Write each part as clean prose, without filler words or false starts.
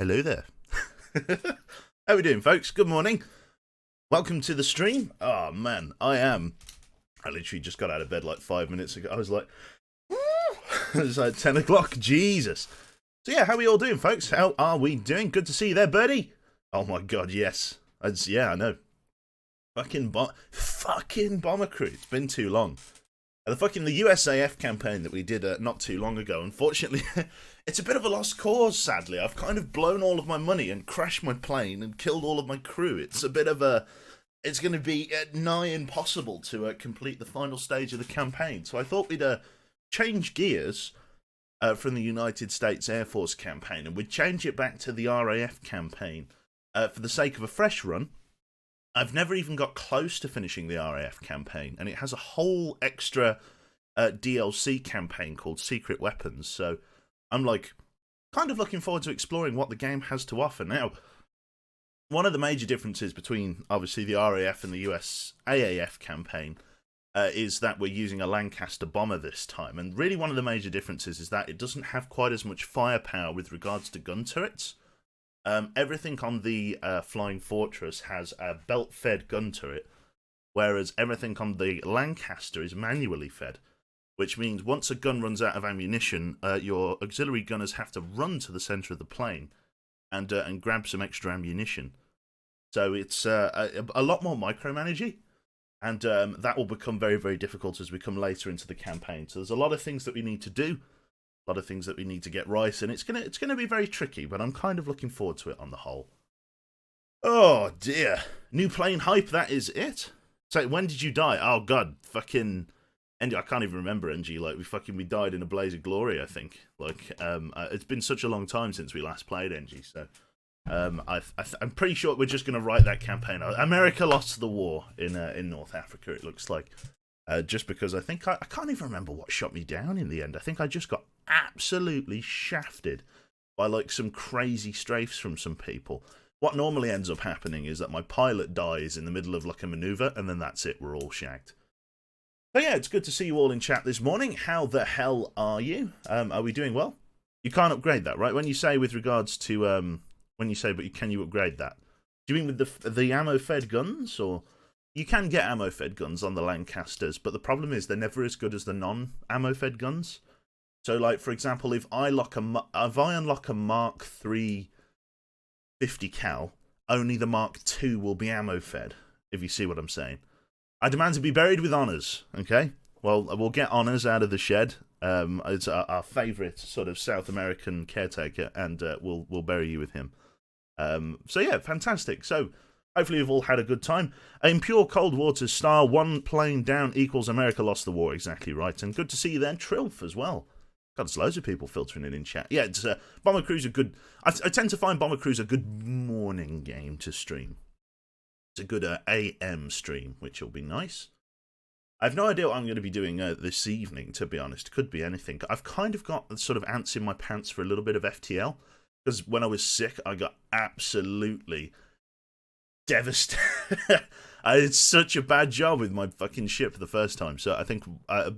Hello there. How we doing, folks? Good morning. Welcome to the stream. Oh, man, I literally just got out of bed like 5 minutes ago. I was like, it's like 10 o'clock. Jesus. So, yeah, how are we all doing, folks? How are we doing? Good to see you there, Birdie. Oh, my God, yes. Yeah, I know. Fucking Bomber Crew. It's been too long. The USAF campaign that we did not too long ago, unfortunately, it's a bit of a lost cause, sadly. I've kind of blown all of my money and crashed my plane and killed all of my crew. It's a bit of a... It's going to be nigh impossible to complete the final stage of the campaign. So I thought we'd change gears from the United States Air Force campaign, and we'd change it back to the RAF campaign for the sake of a fresh run. I've never even got close to finishing the RAF campaign, and it has a whole extra DLC campaign called Secret Weapons, so I'm like kind of looking forward to exploring what the game has to offer. Now, one of the major differences between obviously the RAF and the US AAF campaign is that we're using a Lancaster bomber this time, and really one of the major differences is that it doesn't have quite as much firepower with regards to gun turrets. Everything on the Flying Fortress has a belt-fed gun turret, whereas everything on the Lancaster is manually fed, which means once a gun runs out of ammunition, your auxiliary gunners have to run to the centre of the plane and grab some extra ammunition. So it's a lot more micromanagey, and that will become very, very difficult as we come later into the campaign. So there's a lot of things that we need to do. A lot of things that we need to get right, and it's gonna be very tricky, but I'm kind of looking forward to it on the whole. Oh dear, new plane hype. That is it. So when did you die? Oh god, fucking NG. I can't even remember NG. Like we died in a blaze of glory. I think. Like it's been such a long time since we last played NG. So I'm pretty sure we're just gonna write that campaign. America lost the war in North Africa. It looks like. Just because I think I can't even remember what shot me down in the end. I think I just got absolutely shafted by like some crazy strafes from some people. What normally ends up happening is that my pilot dies in the middle of like a maneuver, and then that's it. We're all shagged. So yeah, it's good to see you all in chat this morning. How the hell are you? Are we doing well? You can't upgrade that, right? When you say with regards to can you upgrade that? Do you mean with the ammo-fed guns, or? You can get ammo-fed guns on the Lancasters, but the problem is they're never as good as the non-ammo-fed guns. So, like, for example, if I unlock a Mark III 50 cal, only the Mark II will be ammo-fed, if you see what I'm saying. I demand to be buried with honours, okay? Well, we'll get honours out of the shed. It's our favourite sort of South American caretaker, and we'll bury you with him. So, yeah, fantastic. So, hopefully you've all had a good time. In pure Cold Water style, one plane down equals America lost the war. Exactly right. And good to see you there, Trilf, as well. God, there's loads of people filtering in chat. Yeah, it's Bomber Crew's a good... I tend to find Bomber Crew's a good morning game to stream. It's a good AM stream, which will be nice. I have no idea what I'm going to be doing this evening, to be honest. Could be anything. I've kind of got sort of ants in my pants for a little bit of FTL. Because when I was sick, I got absolutely... devastated. I did such a bad job with my fucking ship for the first time, so I think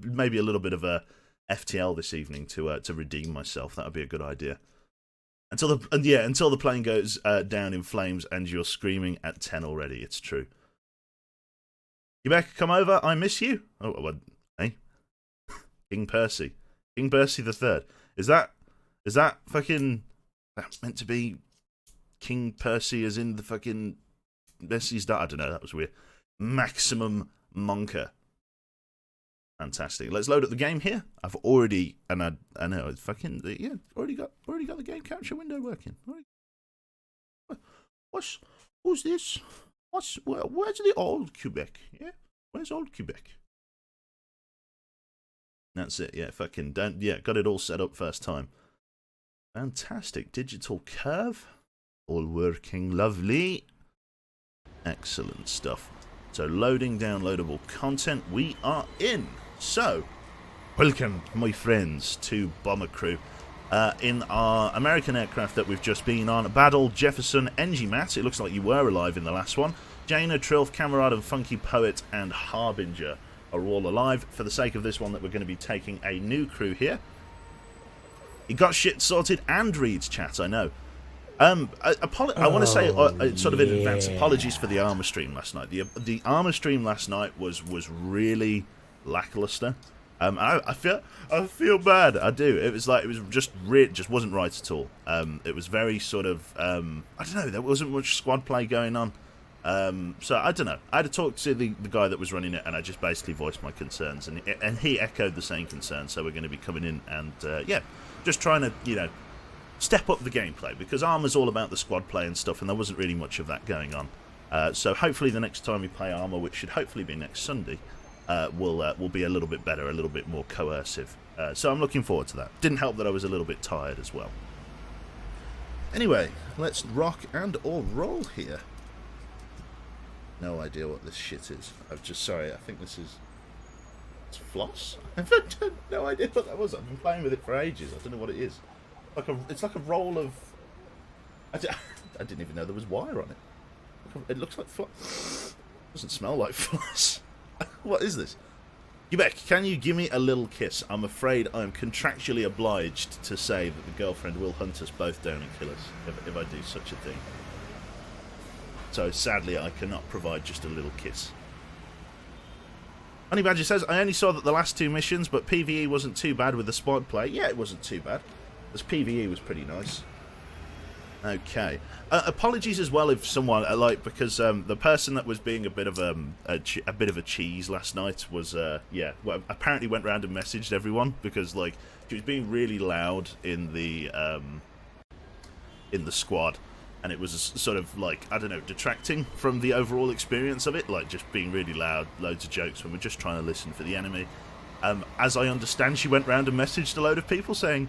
maybe a little bit of a FTL this evening to redeem myself. That would be a good idea. Until the plane goes down in flames and you're screaming at 10 already. It's true. Quebec, come over. I miss you. Oh, what? Hey, King Percy the Third. Is that fucking? That's meant to be King Percy, as in the fucking. Messi's dad. I don't know, that was weird. Maximum Monker. Fantastic. Let's load up the game here. I've already, and I know it's fucking, yeah, already got the game capture window working. Who's this? Where's the old Quebec? Yeah, where's old Quebec? That's it. Yeah, got it all set up first time. Fantastic. Digital curve. All working lovely. Excellent stuff. So loading downloadable content, we are in. So, welcome my friends to Bomber Crew. In our American aircraft that we've just been on, Battle, Jefferson, NG Matt, it looks like you were alive in the last one. Jaina, Trilf, Camarade and Funky Poet and Harbinger are all alive. For the sake of this one that we're going to be taking a new crew here. He got shit sorted and reads chat, I know. I want to say, sort of in advance, apologies for the armor stream last night. The armor stream last night was really lackluster. I feel bad. I do. It was just wasn't right at all. It was very sort of I don't know. There wasn't much squad play going on. So I don't know. I had to talk to the guy that was running it, and I just basically voiced my concerns, and he echoed the same concerns. So we're going to be coming in and yeah, just trying to step up the gameplay, because Armour's all about the squad play and stuff, and there wasn't really much of that going on. So hopefully the next time we play Armour, which should hopefully be next Sunday, will be a little bit better, a little bit more coercive. So I'm looking forward to that. Didn't help that I was a little bit tired as well. Anyway, let's rock and or roll here. No idea what this shit is. I think this is... It's floss? I've no idea what that was. I've been playing with it for ages. I don't know what it is. It's like a roll of... I didn't even know there was wire on it. It looks like floss. Doesn't smell like floss. What is this? Quebec, can you give me a little kiss? I'm afraid I'm contractually obliged to say that the girlfriend will hunt us both down and kill us if I do such a thing. So sadly I cannot provide just a little kiss. Honey Badger says, I only saw that the last two missions, but PvE wasn't too bad with the squad play. Yeah, it wasn't too bad. This PvE was pretty nice. Okay. Apologies as well if someone because the person that was being a bit of a cheese last night was apparently went round and messaged everyone, because she was being really loud in the squad, and it was sort of I don't know, detracting from the overall experience of it, just being really loud, loads of jokes when we're just trying to listen for the enemy. As I understand, she went round and messaged a load of people saying,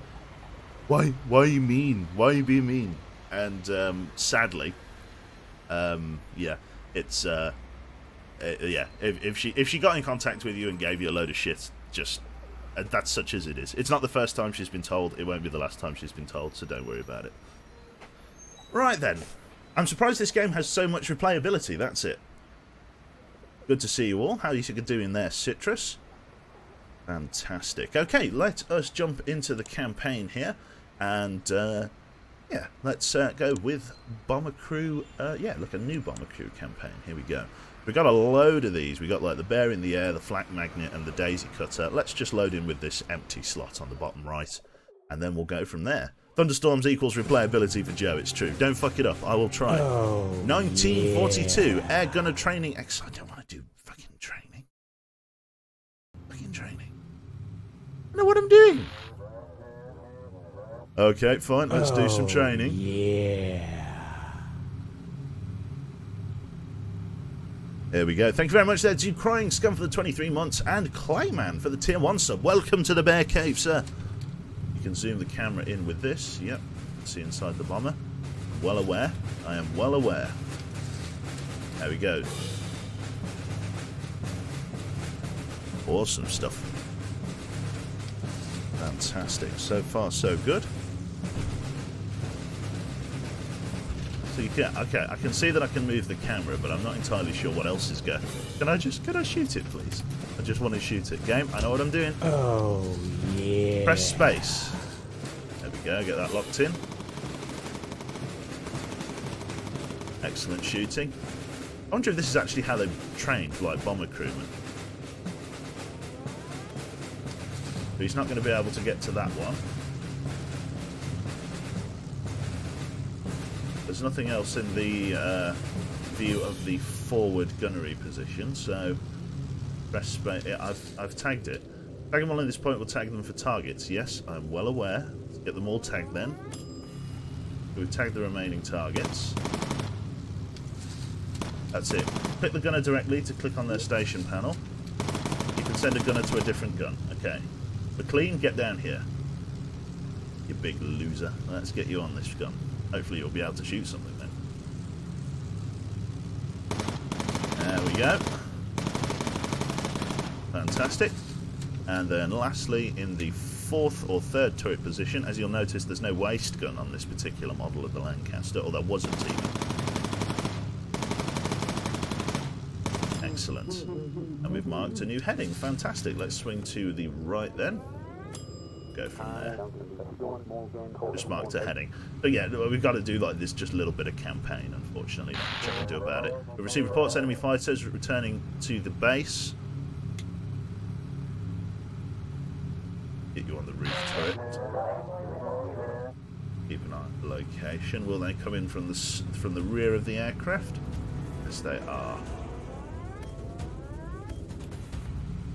Why are you mean? Why are you being mean? And sadly, it's if she got in contact with you and gave you a load of shit, just that's such as it is. It's not the first time she's been told. It won't be the last time she's been told. So don't worry about it. Right then, I'm surprised this game has so much replayability. That's it. Good to see you all. How are you doing there, Citrus? Fantastic. Okay, let us jump into the campaign here, and yeah, let's go with Bomber Crew. Yeah, look, a new Bomber Crew campaign. Here we go. We've got a load of these. We've got the Bear in the Air, the Flak Magnet, and the Daisy Cutter. Let's just load in with this empty slot on the bottom right, and then we'll go from there. Thunderstorms equals replayability for Joe. It's true. Don't fuck it up. I will try. 1942 Air Gunner Training. I don't want to do fucking training. Fucking training. I know what I'm doing. Okay, fine. Let's do some training. Yeah. There we go. Thank you very much there to Crying Scum for the 23 months and Clayman for the tier 1 sub. Welcome to the Bear Cave, sir. You can zoom the camera in with this. Yep. See inside the bomber. Well aware. I am well aware. There we go. Awesome stuff. Fantastic. So far, so good. So you can, okay, I can see that I can move the camera, but I'm not entirely sure what else is going. Can I shoot it, please? I just want to shoot it. Game, I know what I'm doing. Oh, yeah. Press space. There we go, get that locked in. Excellent shooting. I wonder if this is actually how they've trained, bomber crewmen. But he's not going to be able to get to that one. There's nothing else in the view of the forward gunnery position, so press space. Yeah, I've tagged it. Tag them all in this point will tag them for targets. Yes, I'm well aware. Let's get them all tagged then. We've tagged the remaining targets. That's it. Click the gunner directly to click on their station panel. You can send a gunner to a different gun. Okay. McLean, get down here. You big loser. Let's get you on this gun. Hopefully you'll be able to shoot something then. There we go. Fantastic. And then lastly, in the fourth or third turret position, as you'll notice, there's no waist gun on this particular model of the Lancaster, or there wasn't even. Excellent. And we've marked a new heading. Fantastic. Let's swing to the right then. go from there. Just marked a heading. But yeah, we've got to do like this just a little bit of campaign, unfortunately. Not much I can do about it. We've received reports enemy fighters returning to the base. Get you on the roof turret. Keep an eye on the location. Will they come in from the rear of the aircraft? Yes, they are.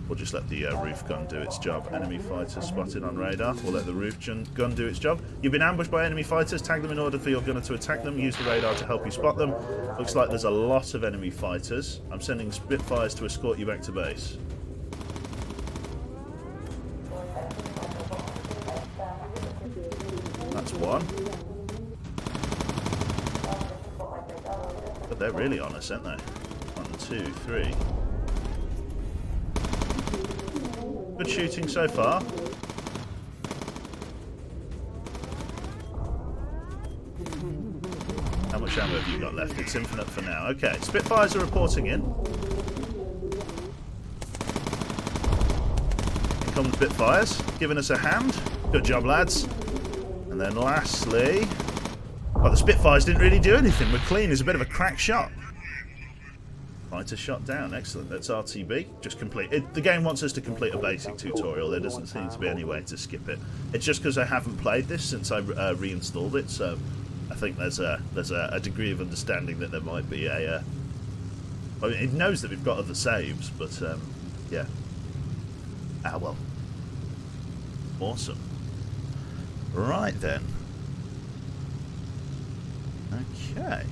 We'll just let the roof gun do its job. Enemy fighters spotted on radar. We'll let the roof gun do its job. You've been ambushed by enemy fighters. Tag them in order for your gunner to attack them. Use the radar to help you spot them. Looks like there's a lot of enemy fighters. I'm sending Spitfires to escort you back to base. That's one. But they're really on us, aren't they? 1, 2, 3. Good shooting so far. How much ammo have you got left? It's infinite for now. Okay, Spitfires are reporting in. Here come Spitfires, giving us a hand. Good job, lads. And then lastly... Oh, the Spitfires didn't really do anything. We're clean. It's a bit of a crack shot. Fighter shot down. Excellent. That's RTB. Just complete. The game wants us to complete a basic tutorial. There doesn't seem to be any way to skip it. It's just because I haven't played this since I reinstalled it, so I think there's a degree of understanding that there might be a... I mean, it knows that we've got other saves, but yeah. Ah, well. Awesome. Right then. Okay.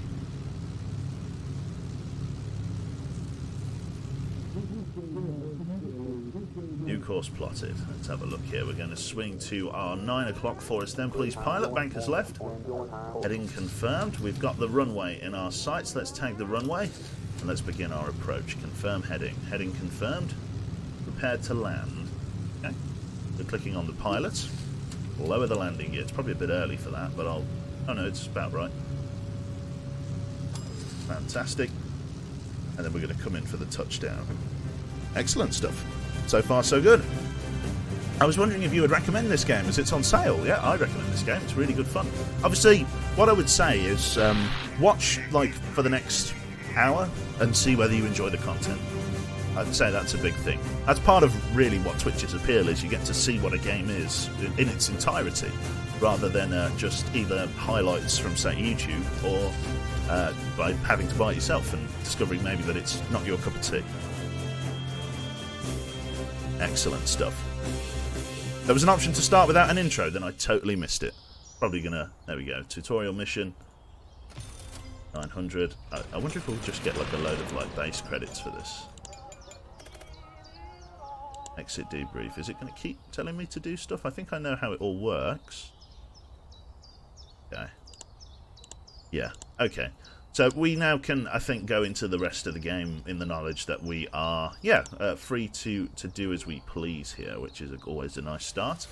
New course plotted. Let's have a look here. We're going to swing to our 9 o'clock Forest then, please. Pilot, bankers left. Heading confirmed. We've got the runway in our sights. Let's tag the runway and let's begin our approach. Confirm heading. Heading confirmed. Prepared to land. Okay. We're clicking on the pilot. Lower the landing gear. It's probably a bit early for that, but I'll... Oh no, it's about right. Fantastic. And then we're going to come in for the touchdown. Excellent stuff. So far, so good. I was wondering if you would recommend this game, as it's on sale. Yeah, I recommend this game. It's really good fun. Obviously, what I would say is watch, like, for the next hour and see whether you enjoy the content. I'd say that's a big thing. That's part of really what Twitch's appeal is. You get to see what a game is in its entirety, rather than just either highlights from, say, YouTube, or by having to buy it yourself and discovering maybe that it's not your cup of tea. Excellent stuff. There was an option to start without an intro, then I totally missed it. Probably gonna... There we go. Tutorial mission. 900. I wonder if we'll just get like a load of like base credits for this. Exit debrief. Is it going to keep telling me to do stuff? I think I know how it all works. Okay. Yeah. Okay. So we now can, I think, go into the rest of the game in the knowledge that we are, yeah, free to do as we please here, which is always a nice start.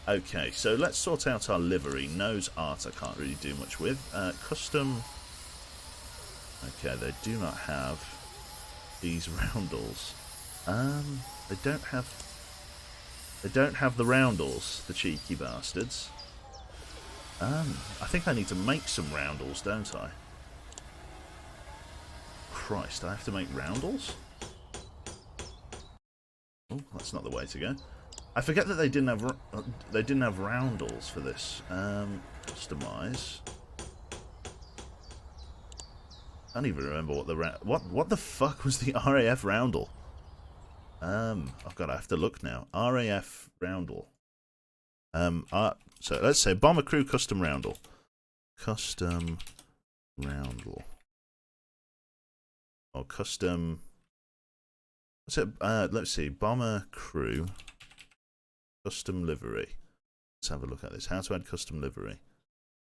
Okay, so let's sort out our livery. Nose art I can't really do much with. Custom. Okay, they do not have these roundels. They don't have the roundels, the cheeky bastards. I think I need to make some roundels, don't I? Christ, I have to make roundels? Oh, that's not the way to go. I forget that they didn't have roundels for this. Customize. I don't even remember what the what the fuck was the RAF roundel? I've got to have to look now. RAF roundel. So let's say bomber crew custom roundel. Custom roundel. Or custom. What's it? Let's see. Bomber crew custom livery. Let's have a look at this. How to add custom livery.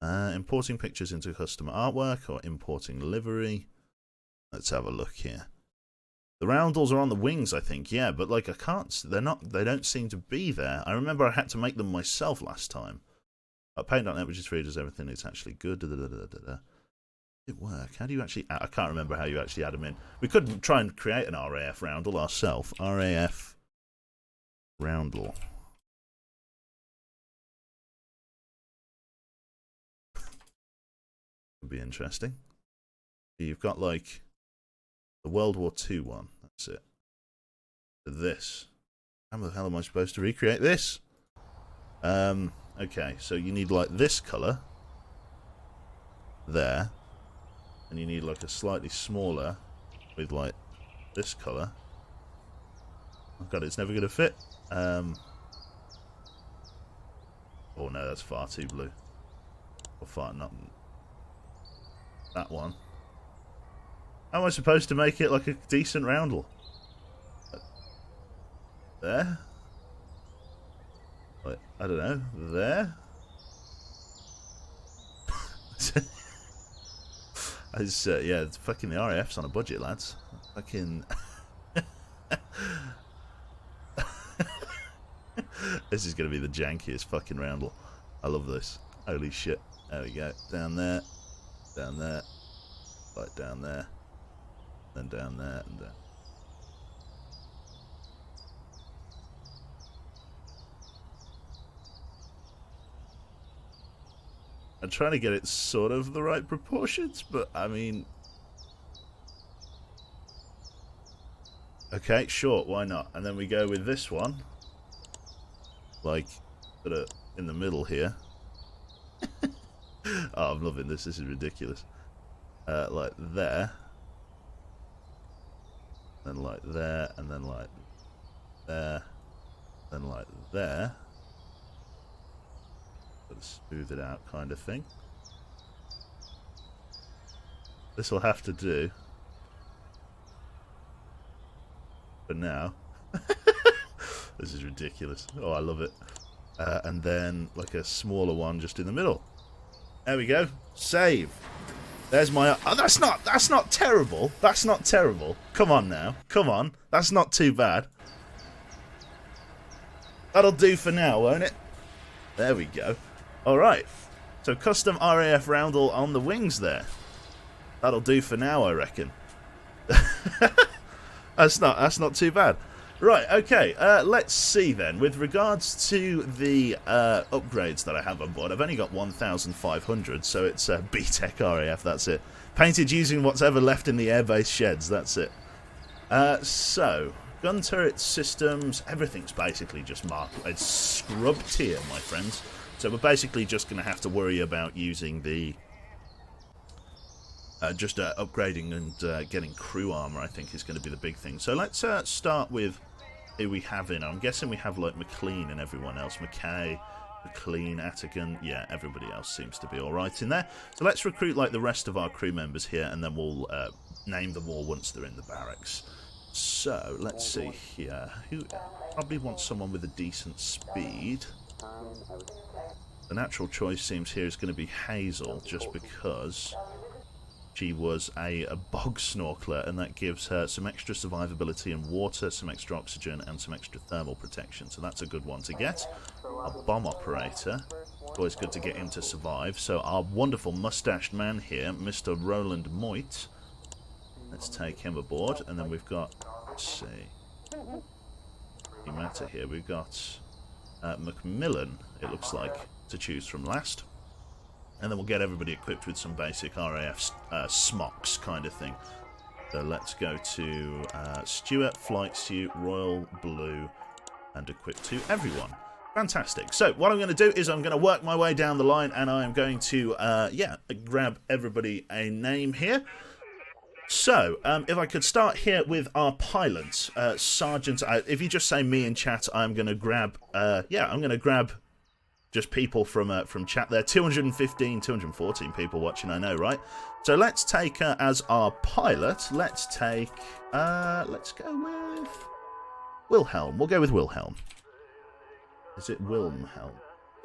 Importing pictures into custom artwork or importing livery. Let's have a look here. The roundels are on the wings, I think. Yeah, but like I can't. They're not. They don't seem to be there. I remember I had to make them myself last time. Paint.net, which is free, does everything. It's actually good. It work? How do you actually... I can't remember how you actually add them in. We could try and create an RAF roundel ourselves. RAF roundel. Would be interesting. You've got like the World War II one. That's it. This. How the hell am I supposed to recreate this? Okay, so you need like this colour there, and you need like a slightly smaller with like this colour. Oh god, it's never gonna fit. Oh no, that's far too blue. Or far not. That one. How am I supposed to make it like a decent roundel? There? Like, I don't know. There? Yeah, it's fucking the RAF's on a budget, lads. Fucking... This is going to be the jankiest fucking roundel. I love this. Holy shit. There we go. Down there. Down there. Right down there. Then down there and down. I'm trying to get it sort of the right proportions, but I mean... Okay, sure, why not? And then we go with this one. Like, sort of in the middle here. Oh, I'm loving this. This is ridiculous. Like there. Then like there, and then like there. Then like there. Sort of smooth it out kind of thing. This will have to do for now. This is ridiculous. Oh, I love it. And then like a smaller one just in the middle. There we go. Save. There's my... Oh, that's not terrible. That's not terrible. Come on now. Come on. That's not too bad. That'll do for now, won't it? There we go. Alright. So custom RAF roundel on the wings there. That'll do for now, I reckon. That's not too bad. Right, okay, let's see then. With regards to the upgrades that I have on board, I've only got 1,500, so it's B-Tech RAF, that's it. Painted using what's ever left in the airbase sheds, that's it. So, gun turret systems, everything's basically just marked. It's scrubbed here, my friends. So we're basically just going to have to worry about using the... upgrading and getting crew armor, I think, is going to be the big thing. So let's start with who we have in. I'm guessing we have like McLean and everyone else. McKay, McLean, Attigan. Yeah, everybody else seems to be alright in there. So let's recruit like the rest of our crew members here, and then we'll name them all once they're in the barracks. So let's see here. Who probably wants someone with a decent speed? The natural choice seems here is going to be Hazel, just because she was a bog snorkeler, and that gives her some extra survivability in water, some extra oxygen, and some extra thermal protection. So that's a good one to get. Our bomb operator, always good to get him to survive. So our wonderful mustached man here, Mr. Roland Moit. Let's take him aboard, and then we've got, let's see, the matter here. We've got Macmillan, it looks like, to choose from last. And then we'll get everybody equipped with some basic RAF smocks kind of thing. So let's go to Stuart, Flight Suit, Royal Blue, and equip to everyone. Fantastic. So what I'm going to do is I'm going to work my way down the line, and I am going to, grab everybody a name here. So, if I could start here with our pilot, Sergeant. If you just say me in chat, I'm going to grab, I'm going to grab just people from chat there. 214 people watching, I know, right? So let's take as our pilot, let's take, let's go with Wilhelm. We'll go with Wilhelm. Is it Wilhelm?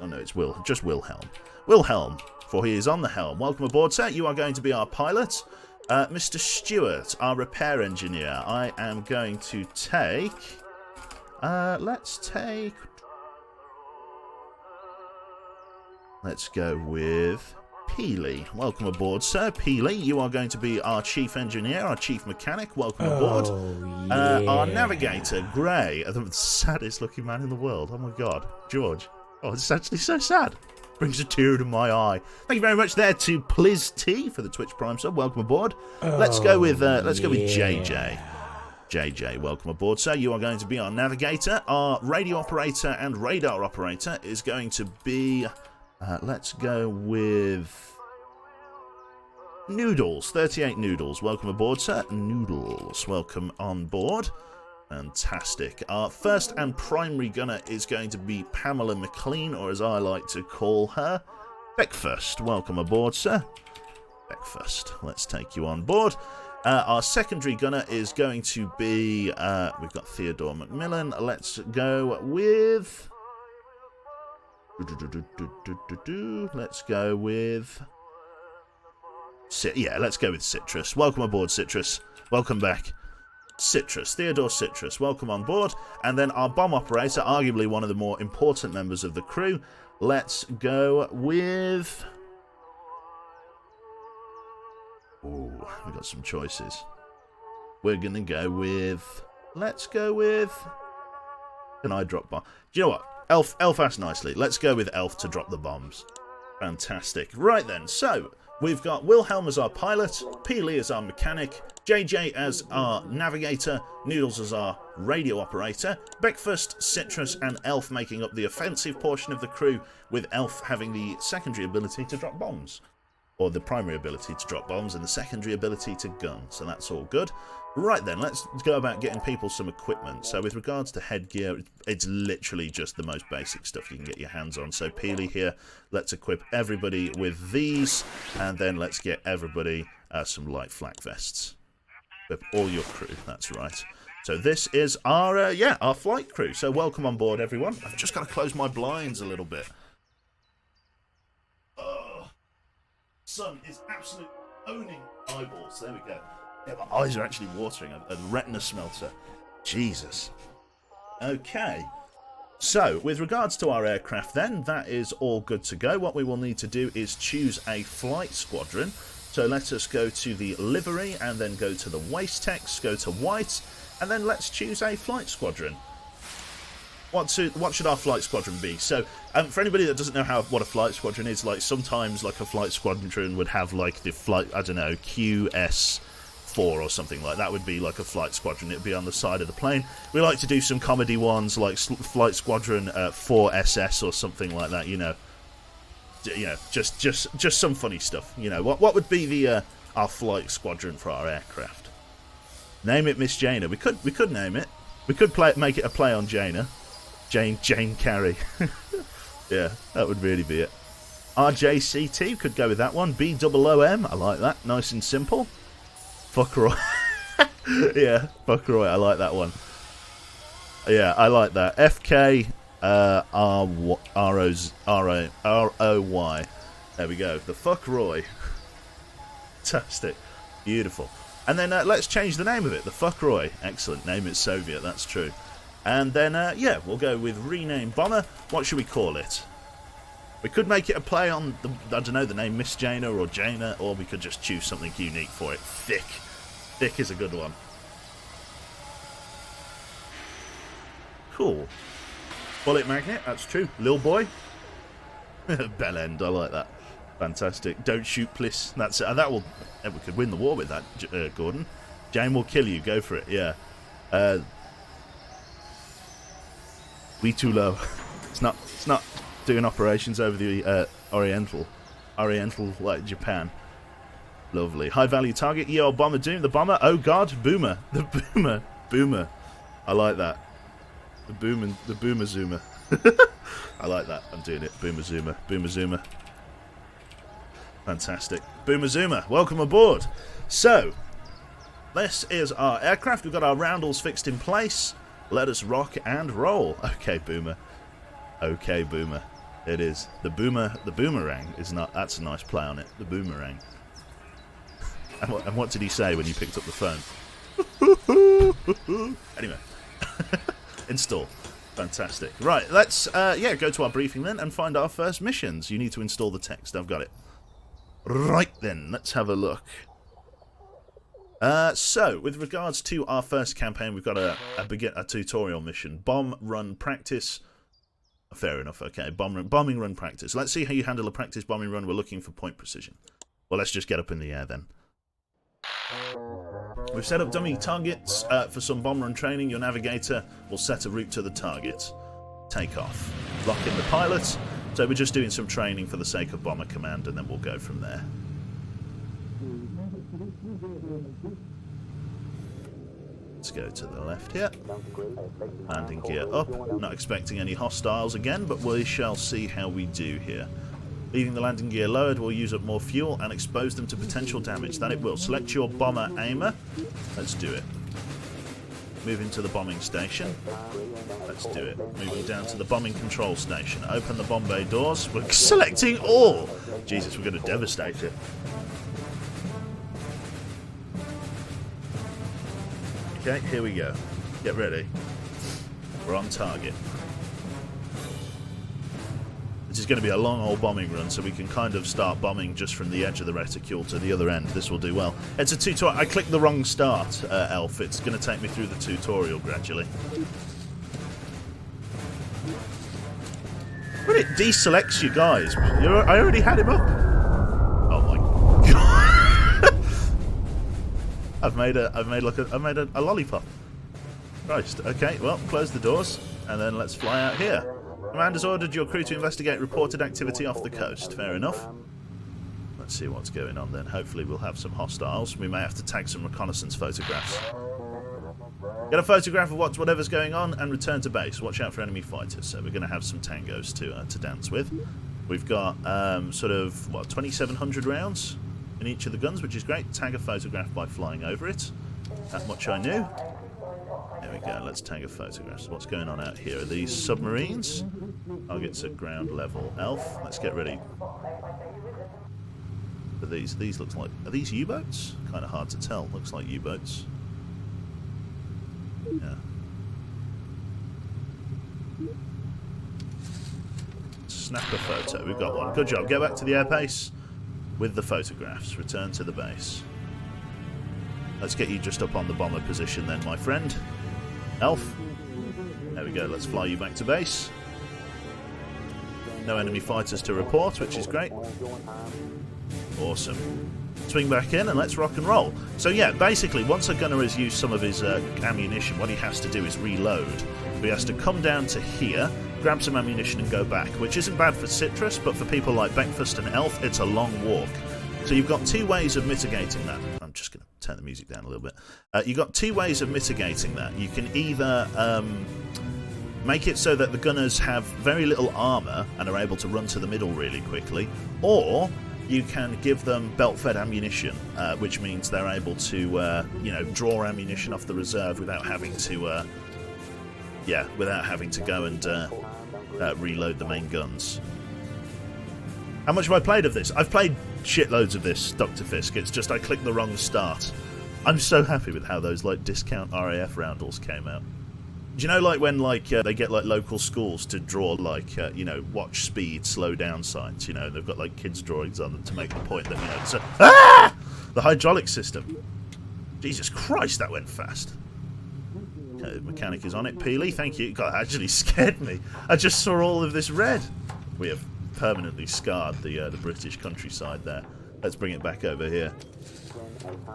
Oh no, it's just Wilhelm. Wilhelm, for he is on the helm. Welcome aboard, sir. You are going to be our pilot. Mr. Stewart, our repair engineer. I am going to take, let's go with Peely. Welcome aboard, sir. Peely, you are going to be our chief engineer, our chief mechanic. Welcome aboard. Yeah. Our navigator, Gray, the saddest looking man in the world. Oh my god. George. Oh, it's actually so sad. Brings a tear to my eye. Thank you very much there to Pliz T for the Twitch Prime sub. Welcome aboard. Let's go with JJ. JJ, welcome aboard. So you are going to be our navigator. Our radio operator and radar operator is going to be. Let's go with Noodles. 38 Noodles. Welcome aboard, sir. Noodles, welcome on board. Fantastic. Our first and primary gunner is going to be Pamela McLean, or as I like to call her, Beckfirst. Welcome aboard, sir. Beckfirst. Let's take you on board. Our secondary gunner is going to be, we've got Theodore McMillan. Let's go with... Let's go with... let's go with Citrus. Welcome aboard, Citrus. Welcome back. Citrus, Theodore Citrus, welcome on board. And then our bomb operator, arguably one of the more important members of the crew. Let's go with... Ooh, we've got some choices. We're going to go with... Let's go with... Can I drop bomb? Do you know what? Elf asked nicely. Let's go with Elf to drop the bombs. Fantastic. Right then, so... We've got Wilhelm as our pilot, Peely as our mechanic, JJ as our navigator, Noodles as our radio operator, Beckfirst, Citrus and Elf making up the offensive portion of the crew, with Elf having the secondary ability to drop bombs. Or the primary ability to drop bombs and the secondary ability to gun, so that's all good. Right then, let's go about getting people some equipment. So with regards to headgear, it's literally just the most basic stuff you can get your hands on. So Peely here, let's equip everybody with these, and then let's get everybody some light flak vests. Equip all your crew, that's right. So this is our, our flight crew. So welcome on board, everyone. I've just got to close my blinds a little bit. Oh, sun is absolutely owning eyeballs. There we go. Yeah, my eyes are actually watering. A retina smelter. Jesus. Okay. So, with regards to our aircraft then, that is all good to go. What we will need to do is choose a flight squadron. So let us go to the livery and then go to the waist text, go to white, and then let's choose a flight squadron. What should our flight squadron be? So, for anybody that doesn't know what a flight squadron is, like sometimes like a flight squadron would have like the flight, I don't know, QS4 or something like that would be like a flight squadron. It would be on the side of the plane. We like to do some comedy ones like Flight Squadron 4SS or something like that. You know, just some funny stuff. You know, what would be the our flight squadron for our aircraft? Name it Miss Jaina. We could name it. We could make it a play on Jaina. Jane Carey. Yeah, that would really be it. RJCT could go with that one. BOOM, I like that. Nice and simple. Fuckroy. Yeah, Fuckroy, I like that one. Yeah, I like that. FK ROY. There we go. The Fuckroy. Fantastic. Beautiful. And then let's change the name of it. The Fuckroy. Excellent. Name it Soviet, that's true. And then, we'll go with rename bomber. What should we call it? We could make it a play on, the name Miss Jaina or Jaina, or we could just choose something unique for it. Thick. Thick is a good one. Cool. Bullet magnet, that's true. Lil boy. Bell end, I like that. Fantastic. Don't shoot, please. That's it. We could win the war with that, Gordon. Jane will kill you. Go for it. Yeah. We too low. It's not doing operations over the Oriental like Japan. Lovely. High value target. Yo, bomber doom. The bomber. Oh god, boomer. The boomer. I like that. The boomer zoomer. I like that. I'm doing it. Boomer zoomer. Fantastic. Boomer zoomer. Welcome aboard. So, this is our aircraft. We've got our roundels fixed in place. Let us rock and roll. Okay, boomer. Okay, boomer. It is. The boomerang is not... That's a nice play on it. The boomerang. And what did he say when you picked up the phone? Anyway. Install. Fantastic. Right, let's go to our briefing then and find our first missions. You need to install the text. I've got it. Right then, let's have a look. So, with regards to our first campaign, we've got a tutorial mission. Bomb run practice. Fair enough. Okay, bombing run practice. Let's see how you handle a practice bombing run. We're looking for point precision. Well, let's just get up in the air then. We've set up dummy targets for some bomb run training. Your navigator will set a route to the target. Take off. Lock in the pilot. So we're just doing some training for the sake of bomber command, and then we'll go from there. Let's go to the left here. Landing gear up. Not expecting any hostiles again, but we shall see how we do here. Leaving the landing gear lowered will use up more fuel and expose them to potential damage. That it will. Select your bomber aimer. Let's do it. Moving to the bombing station. Let's do it. Moving down to the bombing control station. Open the bomb bay doors. We're selecting all! Jesus, we're going to devastate it. Okay, here we go. Get ready. We're on target. This is going to be a long old bombing run, so we can kind of start bombing just from the edge of the reticule to the other end. This will do well. It's a tutorial. I clicked the wrong start, Elf. It's going to take me through the tutorial gradually. But it deselects you guys. I already had him up. Oh my god! I've made a lollipop. Christ. Okay. Well, close the doors and then let's fly out here. Command has ordered your crew to investigate reported activity off the coast. Fair enough. Let's see what's going on then. Hopefully we'll have some hostiles. We may have to tag some reconnaissance photographs. Get a photograph of whatever's going on and return to base. Watch out for enemy fighters. So we're going to have some tangos to dance with. We've got sort of, what, 2,700 rounds in each of the guns, which is great. Tag a photograph by flying over it. That much I knew. There we go, let's take a photograph. So what's going on out here? Are these submarines? Targets at ground level. Elf, let's get ready. Are these looks like... Are these U-boats? Kind of hard to tell. Looks like U-boats. Yeah. Snap a photo. We've got one. Good job. Get back to the airbase with the photographs. Return to the base. Let's get you just up on the bomber position then, my friend. Elf. There we go. Let's fly you back to base. No enemy fighters to report, which is great. Awesome. Swing back in and let's rock and roll. So yeah, basically, once a gunner has used some of his ammunition, what he has to do is reload. So he has to come down to here, grab some ammunition and go back, which isn't bad for Citrus, but for people like Breakfast and Elf, it's a long walk. So you've got two ways of mitigating that. I'm just going to turn the music down a little bit. You've got two ways of mitigating that. You can either make it so that the gunners have very little armour and are able to run to the middle really quickly, or you can give them belt-fed ammunition, which means they're able to, draw ammunition off the reserve without having to, go and reload the main guns. How much have I played of this? I've played shitloads of this, Dr. Fisk. It's just I clicked the wrong start. I'm so happy with how those discount RAF roundels came out. Do you know when they get local schools to draw watch speed, slow down signs? They've got kids drawings on them to make the point that it's the hydraulic system. Jesus Christ, that went fast. Okay, the mechanic is on it. Peely, thank you. God, that actually scared me. I just saw all of this red. We have permanently scarred the British countryside there. Let's bring it back over here.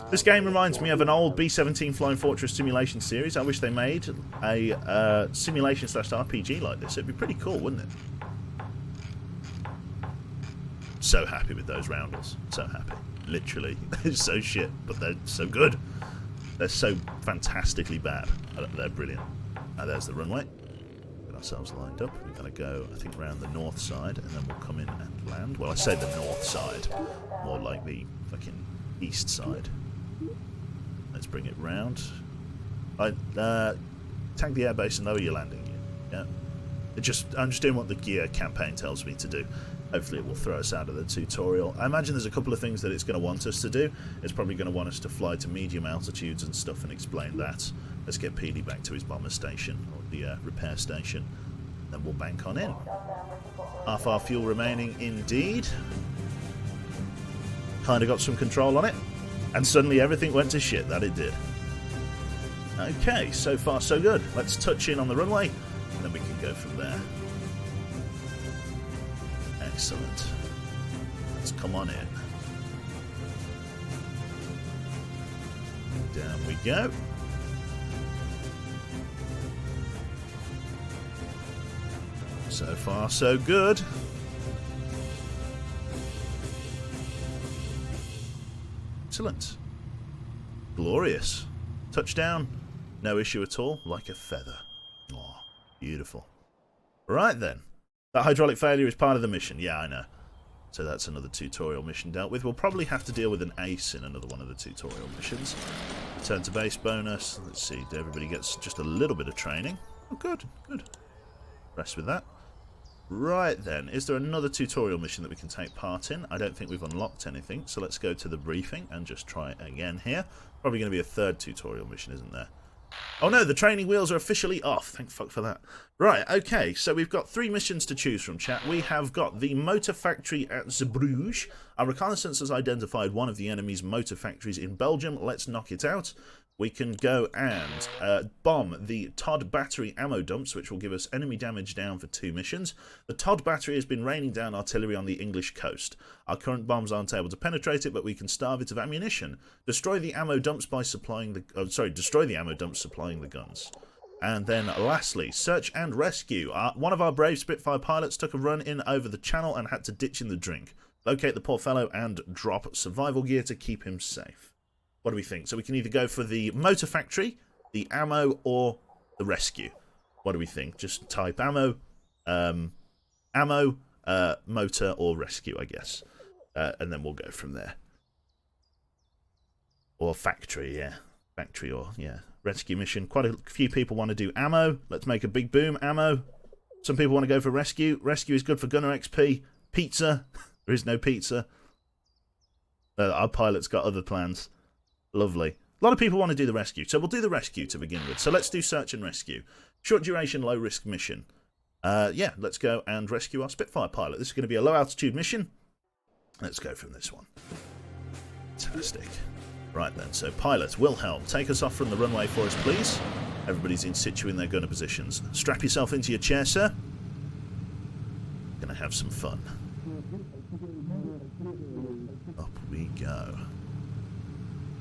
This game reminds me of an old B-17 Flying Fortress simulation series. I wish they made a simulation/RPG like this. It'd be pretty cool, wouldn't it? So happy with those roundels. So happy. Literally. They're so shit, but they're so good. They're so fantastically bad. They're brilliant. There's the runway. Get ourselves lined up. We're going to go, I think, around the north side, and then we'll come in and land. Well, I say the north side. More like the fucking east side. Let's bring it round. Tag the airbase and lower your landing gear. Yeah. I'm just doing what the gear campaign tells me to do. Hopefully it will throw us out of the tutorial. I imagine there's a couple of things that it's going to want us to do. It's probably going to want us to fly to medium altitudes and stuff and explain that. Let's get Peely back to his bomber station, or the repair station. Then we'll bank on in. Half our fuel remaining indeed. Kind of got some control on it, and suddenly everything went to shit. That it did. Okay, so far so good. Let's touch in on the runway, and then we can go from there. Excellent. Let's come on in. Down we go. So far, so good. Excellent. Glorious. Touchdown. No issue at all. Like a feather. Oh, beautiful. Right then. That hydraulic failure is part of the mission. Yeah, I know. So that's another tutorial mission dealt with. We'll probably have to deal with an ace in another one of the tutorial missions. Turn to base bonus. Let's see. Everybody gets just a little bit of training. Oh, good. Good. Rest with that. Right then, is there another tutorial mission that we can take part in? I don't think we've unlocked anything, so let's go to the briefing and just try it again here. Probably going to be a third tutorial mission, isn't there? Oh no, the training wheels are officially off. Thank fuck for that. Right, okay, so we've got 3 missions to choose from, chat. We have got the motor factory at Zeebrugge. Our reconnaissance has identified one of the enemy's motor factories in Belgium. Let's knock it out. We can go and bomb the Todd battery ammo dumps, which will give us enemy damage down for 2 missions. The Todd battery has been raining down artillery on the English coast. Our current bombs aren't able to penetrate it, but we can starve it of ammunition. Destroy the ammo dumps by supplying the destroy the ammo dumps supplying the guns. And then lastly, search and rescue. One of our brave Spitfire pilots took a run in over the channel and had to ditch in the drink. Locate the poor fellow and drop survival gear to keep him safe. What do we think? So we can either go for the motor factory, the ammo, or the rescue. What do we think? Just type ammo, motor, or rescue, I guess. And then we'll go from there. Or factory, yeah. Factory or, yeah. Rescue mission. Quite a few people want to do ammo. Let's make a big boom. Ammo. Some people want to go for rescue. Rescue is good for gunner XP. Pizza. There is no pizza. Our pilot's got other plans. Lovely. A lot of people want to do the rescue, so we'll do the rescue to begin with. So let's do search and rescue. Short duration, low risk mission. Yeah, let's go and rescue our Spitfire pilot. This is going to be a low altitude mission. Let's go from this one. Fantastic. Right then, so pilot, Wilhelm, take us off from the runway for us, please. Everybody's in situ in their gunner positions. Strap yourself into your chair, sir. Gonna have some fun. Up we go.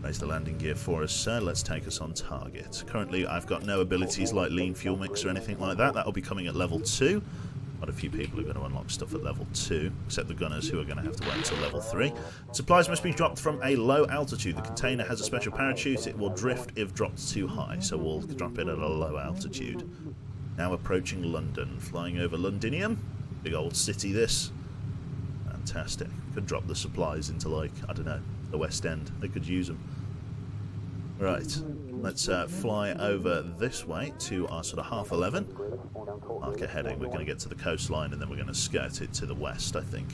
Raise the landing gear for us, sir. Let's take us on target. Currently, I've got no abilities like lean fuel mix or anything like that. That'll be coming at level 2. Quite a few people are going to unlock stuff at level 2, except the gunners who are going to have to wait until level 3. Supplies must be dropped from a low altitude. The container has a special parachute. It will drift if dropped too high, so we'll drop it at a low altitude. Now approaching London. Flying over Londinium. Big old city, this. Fantastic. Could drop the supplies into, like, I don't know, the West End. They could use them. Right, let's fly over this way to our sort of 11:30. Mark a heading. We're going to get to the coastline and then we're going to skirt it to the west, I think.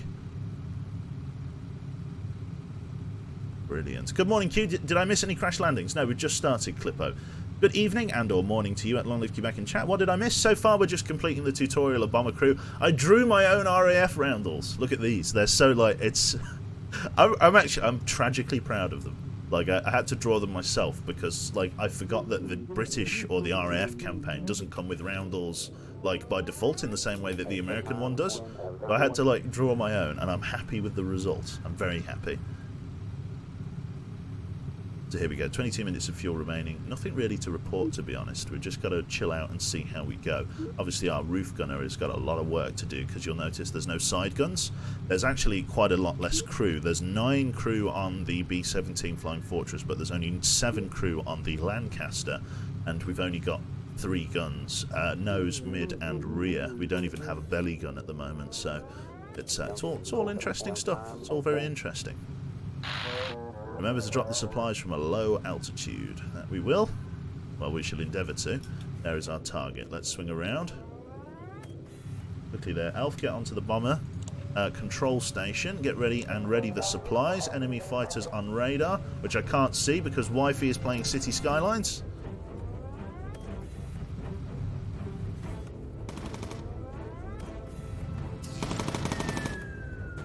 Brilliant. Good morning, Q. Did I miss any crash landings? No, we've just started, Clippo. Good evening and or morning to you at Long Live Quebec in chat. What did I miss? So far, we're just completing the tutorial of Bomber Crew. I drew my own RAF roundels. Look at these. They're so, like, it's... I'm tragically proud of them. Like, I had to draw them myself because, like, I forgot that the British or the RAF campaign doesn't come with roundels, like, by default in the same way that the American one does. So I had to, like, draw my own, and I'm happy with the result. I'm very happy. So here we go, 22 minutes of fuel remaining. Nothing really to report, to be honest. We've just got to chill out and see how we go. Obviously, our roof gunner has got a lot of work to do because you'll notice there's no side guns. There's actually quite a lot less crew. There's 9 crew on the B-17 Flying Fortress, but there's only 7 crew on the Lancaster, and we've only got 3 guns, nose, mid, and rear. We don't even have a belly gun at the moment, so it's all interesting stuff. It's all very interesting. Remember to drop the supplies from a low altitude. That we will. Well, we shall endeavour to. There is our target. Let's swing around. Quickly there, Elf, get onto the bomber. Control station. Get ready and ready the supplies. Enemy fighters on radar, which I can't see because Wi-Fi is playing City Skylines.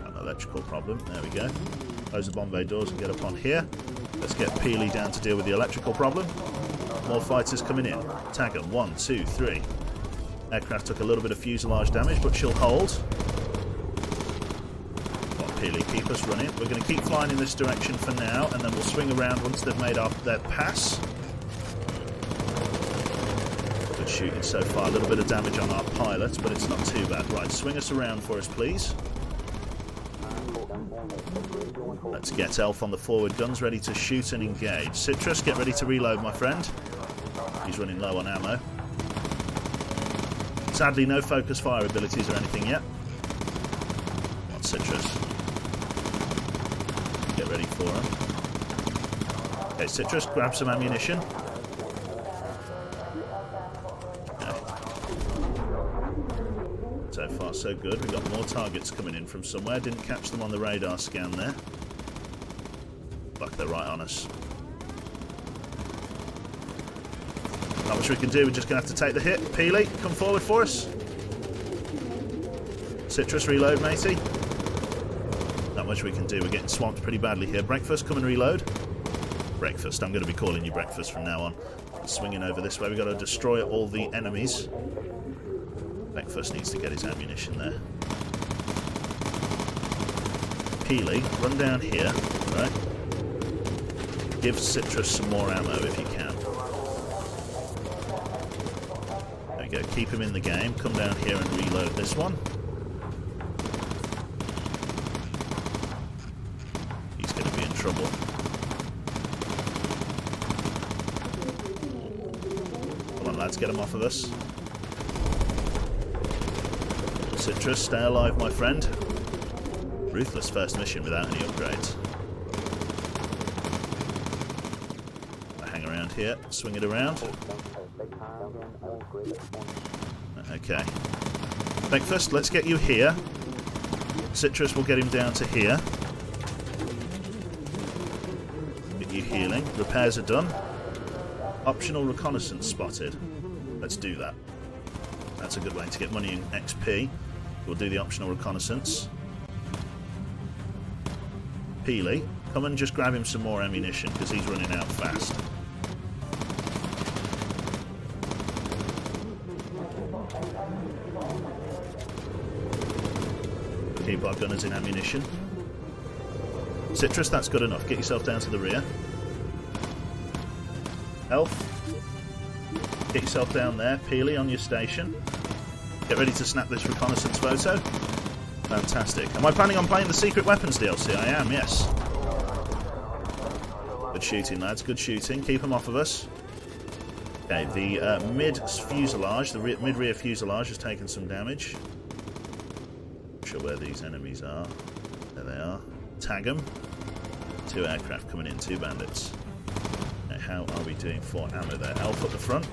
An electrical problem. There we go. Close the bomb bay doors and get up on here. Let's get Peely down to deal with the electrical problem. More fighters coming in. Tag them. 1, 2, 3. Aircraft took a little bit of fuselage damage, but she'll hold. Peely. Keep us running. We're going to keep flying in this direction for now, and then we'll swing around once they've made their pass. Good shooting so far. A little bit of damage on our pilot, but it's not too bad. Right, swing us around for us, please. Let's get Elf on the forward guns, ready to shoot and engage. Citrus, get ready to reload, my friend. He's running low on ammo. Sadly, no focus fire abilities or anything yet. Not Citrus. Get ready for him. Okay, Citrus, grab some ammunition. Okay. So far, so good. We've got more targets coming in from somewhere. Didn't catch them on the radar scan there. Fuck, they're right on us. Not much we can do. We're just going to have to take the hit. Peely, come forward for us. Citrus, reload, matey. Not much we can do. We're getting swamped pretty badly here. Breakfast, come and reload. Breakfast. I'm going to be calling you Breakfast from now on. Swinging over this way. We've got to destroy all the enemies. Breakfast needs to get his ammunition there. Peely, run down here. Right. Give Citrus some more ammo if you can. There we go. Keep him in the game. Come down here and reload this one. He's going to be in trouble. Come on, lads. Get him off of us. Citrus, stay alive, my friend. Ruthless first mission without any upgrades. Here, swing it around. Okay. Breakfast, let's get you here. Citrus will get him down to here. Get you healing. Repairs are done. Optional reconnaissance spotted. Let's do that. That's a good way to get money in XP. We'll do the optional reconnaissance. Peely, come and just grab him some more ammunition because he's running out fast. Keep our gunners in ammunition. Citrus, that's good enough. Get yourself down to the rear. Elf, get yourself down there. Peely, on your station. Get ready to snap this reconnaissance photo. Fantastic. Am I planning on playing the Secret Weapons DLC? I am, yes. Good shooting, lads. Good shooting. Keep them off of us. Okay, the mid-fuselage, the mid-rear fuselage has taken some damage. Sure where these enemies are. There they are. Tag them. 2 aircraft coming in, 2 bandits. Now, how are we doing for ammo there? Elf at the front.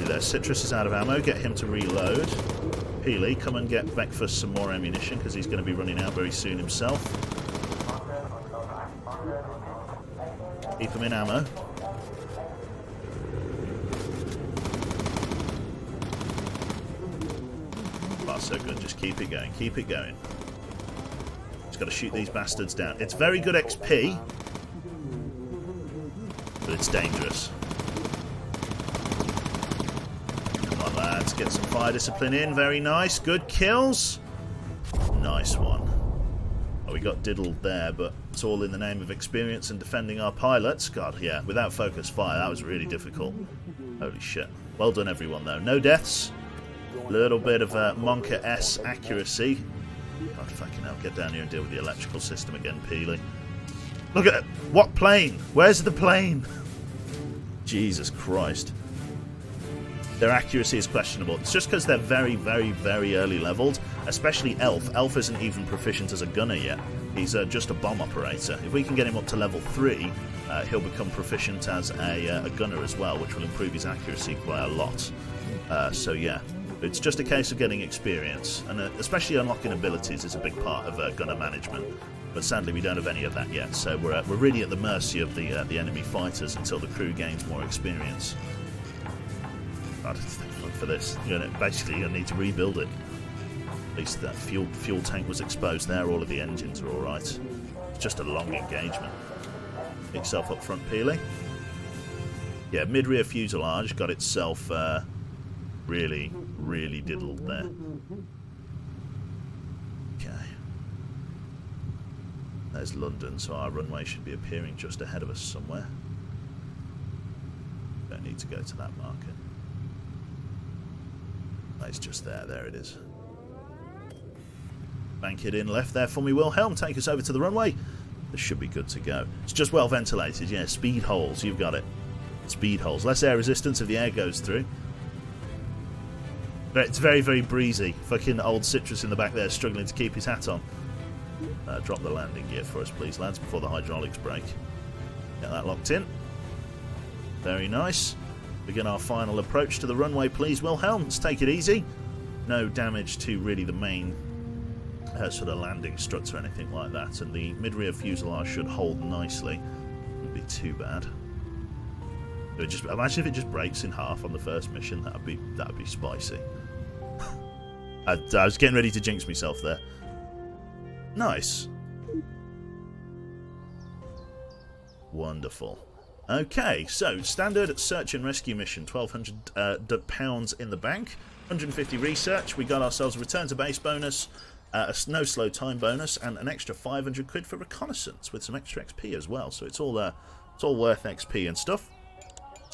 There. Citrus is out of ammo. Get him to reload. Peely, come and get Breakfast some more ammunition because he's going to be running out very soon himself. Keep him in ammo. So good, just keep it going, keep it going. Just got to shoot these bastards down. It's very good XP, but it's dangerous. Come on, lads, get some fire discipline in. Very nice, good kills. Nice one. Oh, we got diddled there, but it's all in the name of experience and defending our pilots. God, yeah, without focus fire, that was really difficult. Holy shit. Well done, everyone, though. No deaths. Little bit of Monka S accuracy. God fucking hell, get down here and deal with the electrical system again, Peely. Look at it. What plane? Where's the plane? Jesus Christ. Their accuracy is questionable. It's just because they're very, very, very early leveled. Especially Elf. Elf isn't even proficient as a gunner yet. He's just a bomb operator. If we can get him up to level 3, he'll become proficient as a gunner as well, which will improve his accuracy quite a lot. So yeah. It's just a case of getting experience, and especially unlocking abilities is a big part of gunner management. But sadly, we don't have any of that yet, so we're really at the mercy of the enemy fighters until the crew gains more experience. God, for this, basically you're going to need to rebuild it. At least that fuel tank was exposed there. All of the engines are all right. It's just a long engagement. Get yourself up front, Peely. Yeah, mid-rear fuselage got itself really diddled there. Okay. There's London, so our runway should be appearing just ahead of us somewhere. Don't need to go to that marker. It's just there. There it is. Bank it in left there for me, Wilhelm. Take us over to the runway. This should be good to go. It's just well ventilated. Yeah, speed holes. You've got it. Speed holes. Less air resistance if the air goes through. But it's very, very breezy. Fucking old Citrus in the back there struggling to keep his hat on. Drop the landing gear for us, please, lads, before the hydraulics break. Get that locked in. Very nice. Begin our final approach to the runway, please, Wilhelm. Let's take it easy. No damage to really the main sort of landing struts or anything like that, and the mid-rear fuselage should hold nicely. Wouldn't be too bad. It would just imagine if it just breaks in half on the first mission. That'd be spicy. I was getting ready to jinx myself there. Nice. Wonderful. Okay, so standard search and rescue mission, £1,200 in the bank, 150 research. We got ourselves a return to base bonus, a no slow time bonus, and an extra 500 quid for reconnaissance with some extra XP as well. So it's all worth XP and stuff.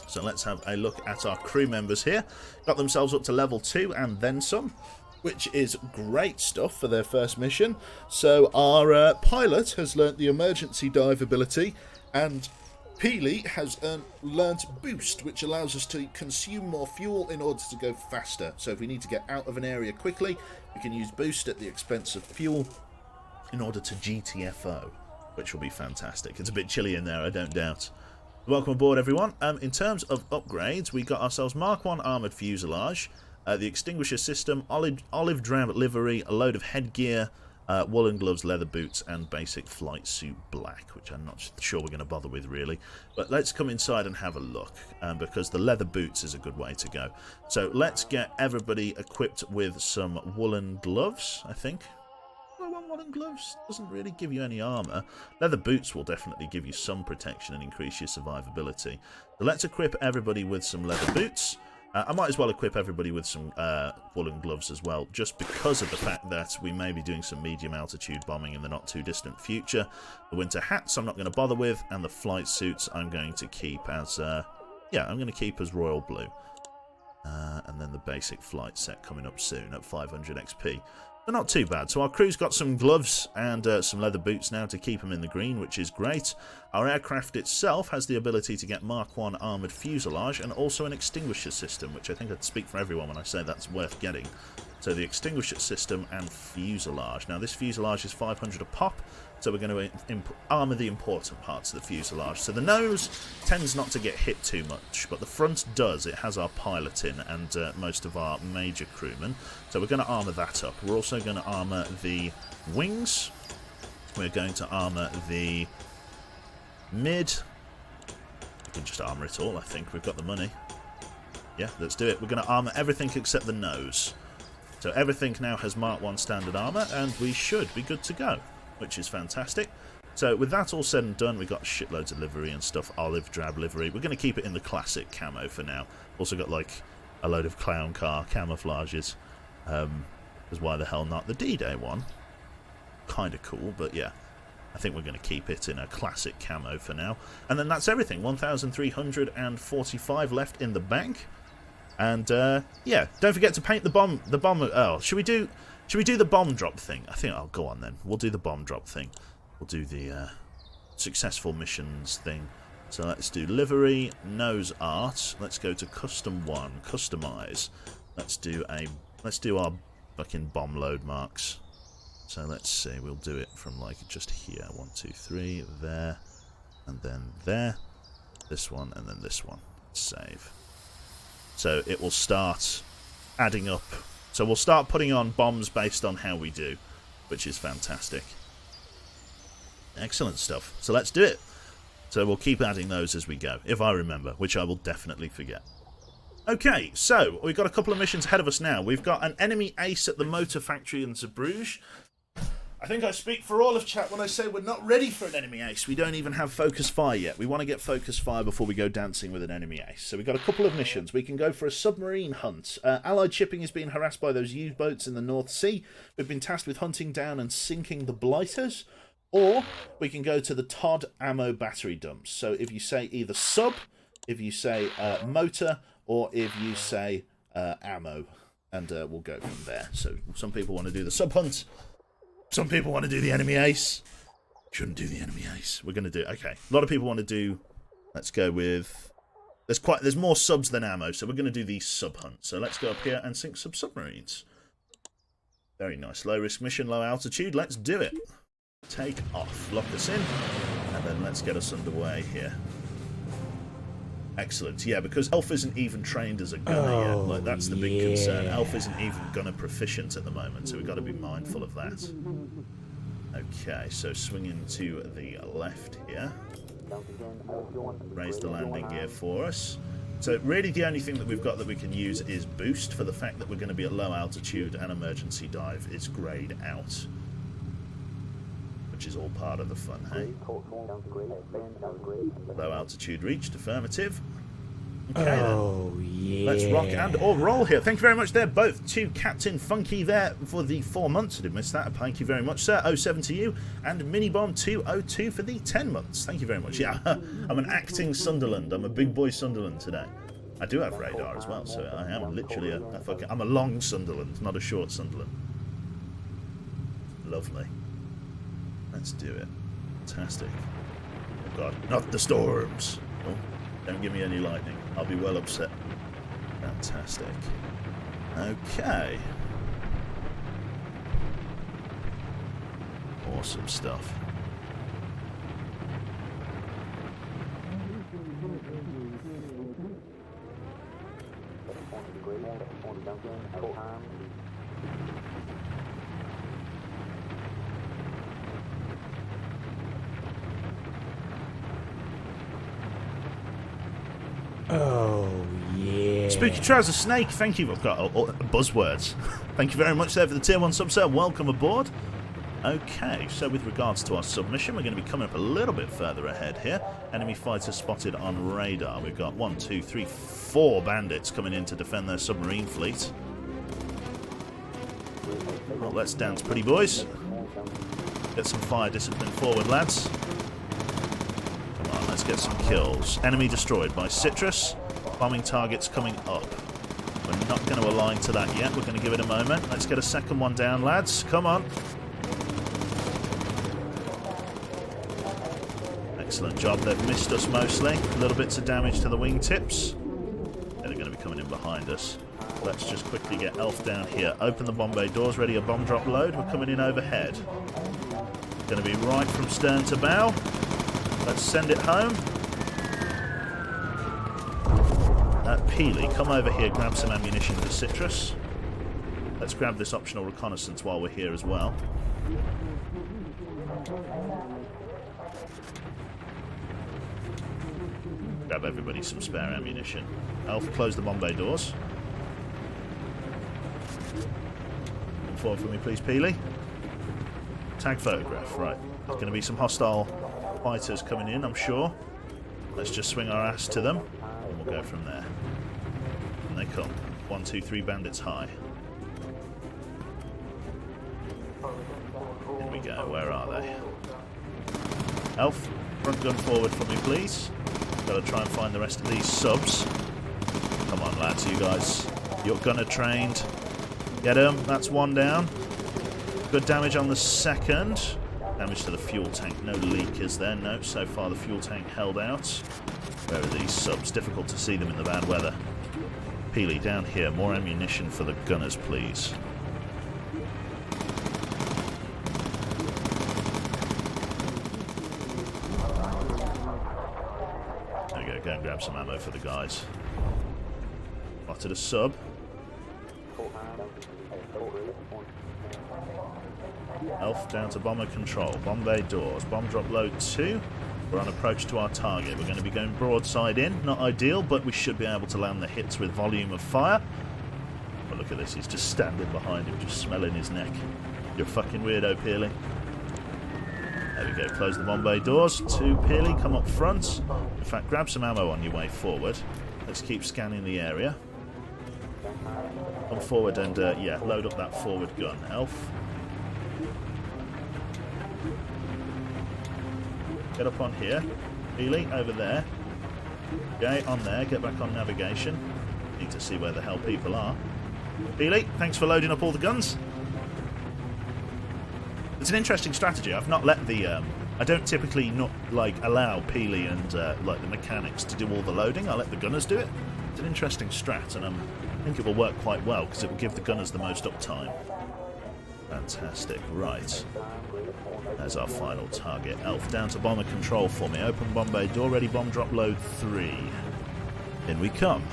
So let's have a look at our crew members here. Got themselves up to level 2 and then some, which is great stuff for their first mission. So our pilot has learnt the emergency dive ability, and Peely has learnt boost, which allows us to consume more fuel in order to go faster. So if we need to get out of an area quickly, we can use boost at the expense of fuel in order to GTFO, which will be fantastic. It's a bit chilly in there, I don't doubt. Welcome aboard, everyone. In terms of upgrades, we got ourselves Mark 1 armoured fuselage, the extinguisher system, olive drab livery, a load of headgear, woolen gloves, leather boots, and basic flight suit black, which I'm not sure we're going to bother with really. But let's come inside and have a look, because the leather boots is a good way to go. So let's get everybody equipped with some woolen gloves, I think. Woolen gloves doesn't really give you any armour. Leather boots will definitely give you some protection and increase your survivability. So let's equip everybody with some leather boots. I might as well equip everybody with some woolen gloves as well, just because of the fact that we may be doing some medium altitude bombing in the not too distant future. The winter hats I'm not going to bother with, and the flight suits I'm going to keep as royal blue. And then the basic flight set coming up soon at 500 XP. But not too bad. So our crew's got some gloves and some leather boots now to keep them in the green, which is great. Our aircraft itself has the ability to get Mark 1 armoured fuselage and also an extinguisher system, which I think I'd speak for everyone when I say that's worth getting. So the extinguisher system and fuselage. Now this fuselage is 500 a pop, so we're going to armour the important parts of the fuselage. So the nose tends not to get hit too much, but the front does. It has our pilot in and most of our major crewmen. So we're going to armour that up. We're also going to armour the wings. We're going to armour the mid. We can just armour it all, I think. We've got the money. Yeah, let's do it. We're going to armour everything except the nose. So everything now has Mark 1 standard armour, and we should be good to go, which is fantastic. So with that all said and done, we've got shitloads of livery and stuff, olive drab livery. We're going to keep it in the classic camo for now. Also got like a load of clown car camouflages. Because why the hell not? The D-Day one, kind of cool, but yeah, I think we're going to keep it in a classic camo for now. And then that's everything. 1,345 left in the bank. And yeah, don't forget to paint the bomb. Oh, should we do the bomb drop thing? I think I'll go on then. We'll do the bomb drop thing. We'll do the successful missions thing. So let's do livery, nose art. Let's go to custom 1, customize. Let's do our fucking bomb load marks. So let's see. We'll do it from like just here. 1, 2, 3, there, and then there. This one and then this one. Save. So it will start adding up. So we'll start putting on bombs based on how we do, which is fantastic. Excellent stuff. So let's do it. So we'll keep adding those as we go, if I remember, which I will definitely forget. Okay, so we've got a couple of missions ahead of us now. We've got an enemy ace at the motor factory in Zeebrugge. I think I speak for all of chat when I say we're not ready for an enemy ace. We don't even have focus fire yet. We want to get focus fire before we go dancing with an enemy ace. So we've got a couple of missions. We can go for a submarine hunt. Allied shipping is being harassed by those U-boats in the North Sea. We've been tasked with hunting down and sinking the blighters. Or we can go to the Todd ammo battery dumps. So if you say either sub, if you say motor, or if you say ammo, and we'll go from there. So some people want to do the sub hunt, some people want to do the enemy ace. Shouldn't do the enemy ace. We're going to do, okay. A lot of people want to do, let's go with, there's more subs than ammo, so we're going to do the sub hunt. So let's go up here and sink some submarines. Very nice. Low risk mission, low altitude. Let's do it. Take off. Lock us in. And then let's get us underway here. Excellent. Yeah, because Elf isn't even trained as a gunner yet. Like, that's the big concern. Elf isn't even gunner proficient at the moment, so we've got to be mindful of that. Okay, so swinging to the left here. Raise the landing gear for us. So really the only thing that we've got that we can use is boost. For the fact that we're going to be at low altitude and emergency dive is grayed out. Which is all part of the fun, hey? Low altitude reached, affirmative. Okay, oh, yeah. Let's rock and or roll here. Thank you very much there, both to Captain Funky there for the 4 months. I did miss that. Thank you very much, sir. 07 to you. And Minibomb202 for the 10 months. Thank you very much. Yeah, I'm an acting Sunderland. I'm a big boy Sunderland today. I do have radar as well, so I am literally I'm a long Sunderland, not a short Sunderland. Lovely. Let's do it. Fantastic. Oh god, not the storms. Oh, don't give me any lightning. I'll be well upset. Fantastic. Okay. Awesome stuff. Oh, yeah. Spooky Trouser Snake, thank you. I've got buzzwords. Thank you very much there for the tier 1 sub, sir. Welcome aboard. Okay, so with regards to our submission, we're going to be coming up a little bit further ahead here. Enemy fighter spotted on radar. We've got 1, 2, 3, 4 bandits coming in to defend their submarine fleet. Well, let's dance, pretty boys. Get some fire discipline forward, lads. Come on, let's get some kills. Enemy destroyed by Citrus. Bombing targets coming up. We're not going to align to that yet. We're going to give it a moment. Let's get a second one down, lads. Come on. Excellent job. They've missed us mostly. Little bits of damage to the wingtips. They're going to be coming in behind us. Let's just quickly get Elf down here. Open the bomb bay doors. Ready a bomb drop load. We're coming in overhead. Going to be right from stern to bow. Let's send it home. Peely, come over here, grab some ammunition for Citrus. Let's grab this optional reconnaissance while we're here as well. Grab everybody some spare ammunition. Elf, close the bomb bay doors. Come forward for me, please, Peely. Tag photograph, right. There's going to be some hostile fighters coming in, I'm sure. Let's just swing our ass to them, and we'll go from there. And they come. 1, 2, 3 bandits high. Here we go, where are they? Elf, front gun forward for me, please. Gotta try and find the rest of these subs. Come on, lads, you guys. You're gunner trained. Get him, that's one down. Good damage on the second. Damage to the fuel tank. No leak, is there? No, so far the fuel tank held out. Where are these subs? Difficult to see them in the bad weather. Peely, down here. More ammunition for the gunners, please. There we go. Go and grab some ammo for the guys. Spotted a sub. Elf down to bomber control. Bomb bay doors. Bomb drop load 2. We're on approach to our target. We're going to be going broadside in. Not ideal, but we should be able to land the hits with volume of fire. But look at this. He's just standing behind him, just smelling his neck. You're a fucking weirdo, Peely. There we go. Close the bomb bay doors. 2, Peely, come up front. In fact, grab some ammo on your way forward. Let's keep scanning the area. Come forward and, yeah, load up that forward gun. Elf. Get up on here. Healy, over there. Okay, on there. Get back on navigation. Need to see where the hell people are. Healy, thanks for loading up all the guns. It's an interesting strategy. I've not let the... I don't typically not like allow Peely and like the mechanics to do all the loading. I let the gunners do it. It's an interesting strat, and I think it will work quite well because it will give the gunners the most uptime. Fantastic. Right. There's our final target. Elf, down to bomber control for me. Open bomb bay, door ready, bomb drop load 3. In we come.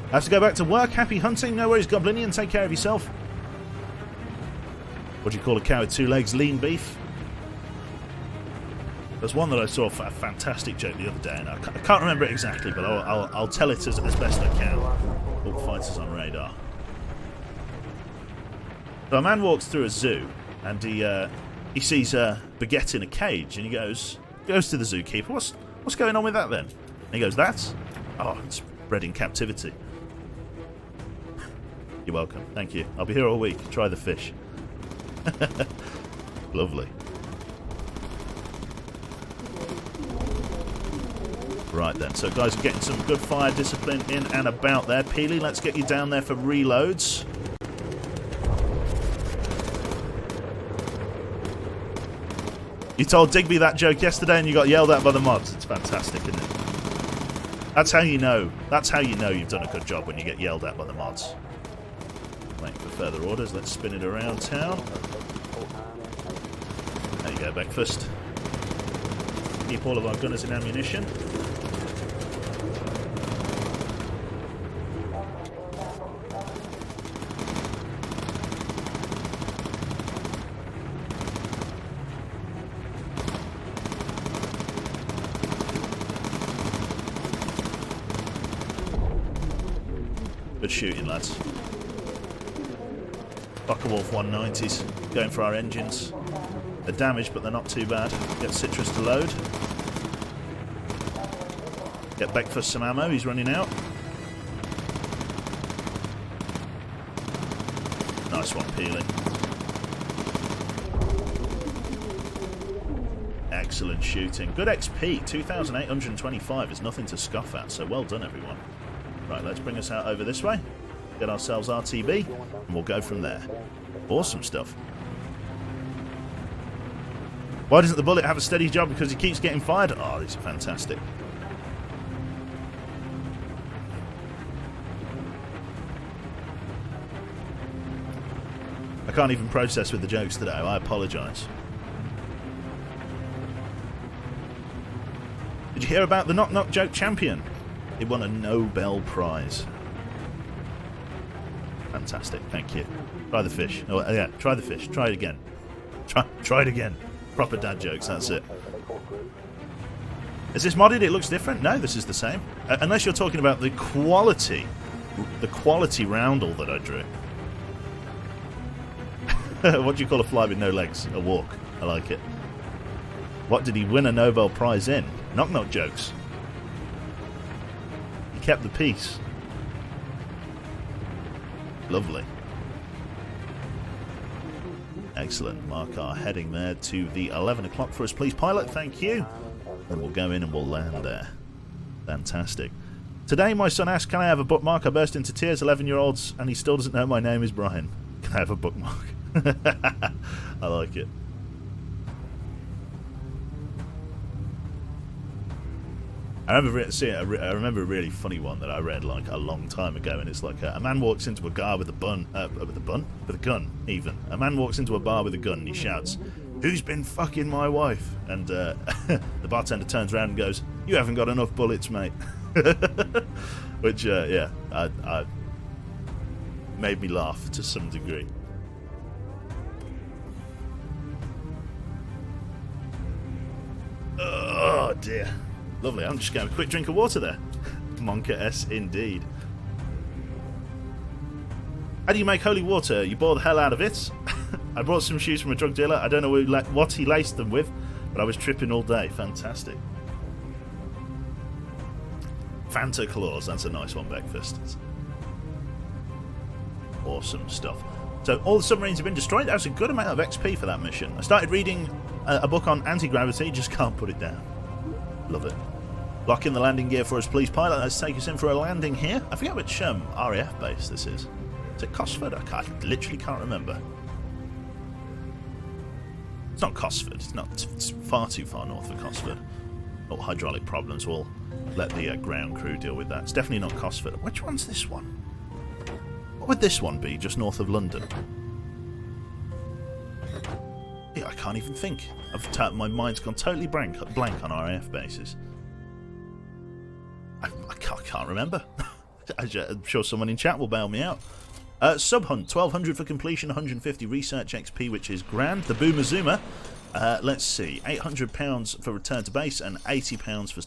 I have to go back to work. Happy hunting. No worries, Goblinian. Take care of yourself. What do you call a cow with 2 legs? Lean beef. There's one that I saw for a fantastic joke the other day, and I can't remember it exactly, but I'll tell it as best I can. All fighters on radar. So a man walks through a zoo, and he sees Baguette in a cage, and he goes to the zookeeper. What's going on with that then? And he goes, that's? Oh, it's bred in captivity. You're welcome. Thank you. I'll be here all week. Try the fish. Lovely. Right then, so guys are getting some good fire discipline in and about there. Peely, let's get you down there for reloads. You told Digby that joke yesterday and you got yelled at by the mods. It's fantastic, isn't it? That's how you know. That's how you know you've done a good job, when you get yelled at by the mods. Waiting for further orders. Let's spin it around town. There you go, breakfast. Keep all of our gunners in ammunition. Good shooting, lads. Buckerwolf 190s going for our engines. They're damaged, but they're not too bad. Get Citrus to load. Get Breakfast some ammo, he's running out. Nice one, Peely. Excellent shooting. Good XP, 2,825 is nothing to scoff at, so well done, everyone. Right, let's bring us out over this way. Get ourselves RTB, and we'll go from there. Awesome stuff. Why doesn't the bullet have a steady job? Because he keeps getting fired? Oh, these are fantastic. I can't even process with the jokes today. I apologise. Did you hear about the Knock Knock Joke champion? He won a Nobel Prize. Fantastic, thank you. Try the fish. Oh, yeah, try the fish. Try it again. Try it again. Proper dad jokes, that's it. Is this modded? It looks different? No, this is the same. Unless you're talking about the quality roundel that I drew. What do you call a fly with no legs? A walk. I like it. What did he win a Nobel Prize in? Knock Knock jokes. He kept the peace. Lovely. Excellent. Mark our heading there to the 11 o'clock for us, please, pilot. Thank you. Then we'll go in and we'll land there. Fantastic. Today my son asked, can I have a bookmark? I burst into tears, 11-year-olds, and he still doesn't know my name is Brian. Can I have a bookmark? I like it. I remember a really funny one that I read like a long time ago, and it's like a man walks into a bar with a gun, even. A man walks into a bar with a gun and he shouts, "Who's been fucking my wife?" And the bartender turns around and goes, "You haven't got enough bullets, mate." Which, yeah, I made me laugh to some degree. Oh dear. Lovely, I'm just going a quick drink of water there. Monka S indeed. How do you make holy water? You boil the hell out of it. I brought some shoes from a drug dealer. I don't know what he laced them with, but I was tripping all day. Fantastic. Fanta Claus, that's a nice one, breakfast. Awesome stuff. So all the submarines have been destroyed. That was a good amount of XP for that mission. I started reading a book on anti-gravity, just can't put it down. Love it. Lock in the landing gear for us, please, pilot. Let's take us in for a landing here. I forget which RAF base this is. Is it Cosford? I literally can't remember. It's not Cosford. It's not. It's far too far north of Cosford. All hydraulic problems. We'll let the ground crew deal with that. It's definitely not Cosford. Which one's this one? What would this one be? Just north of London? Yeah, I can't even think. My mind's gone totally blank on RAF bases. I can't remember. I'm sure someone in chat will bail me out. Subhunt, 1200 for completion, 150 research XP, which is grand. The Boomer Zoomer, let's see, £800 for return to base and £80 for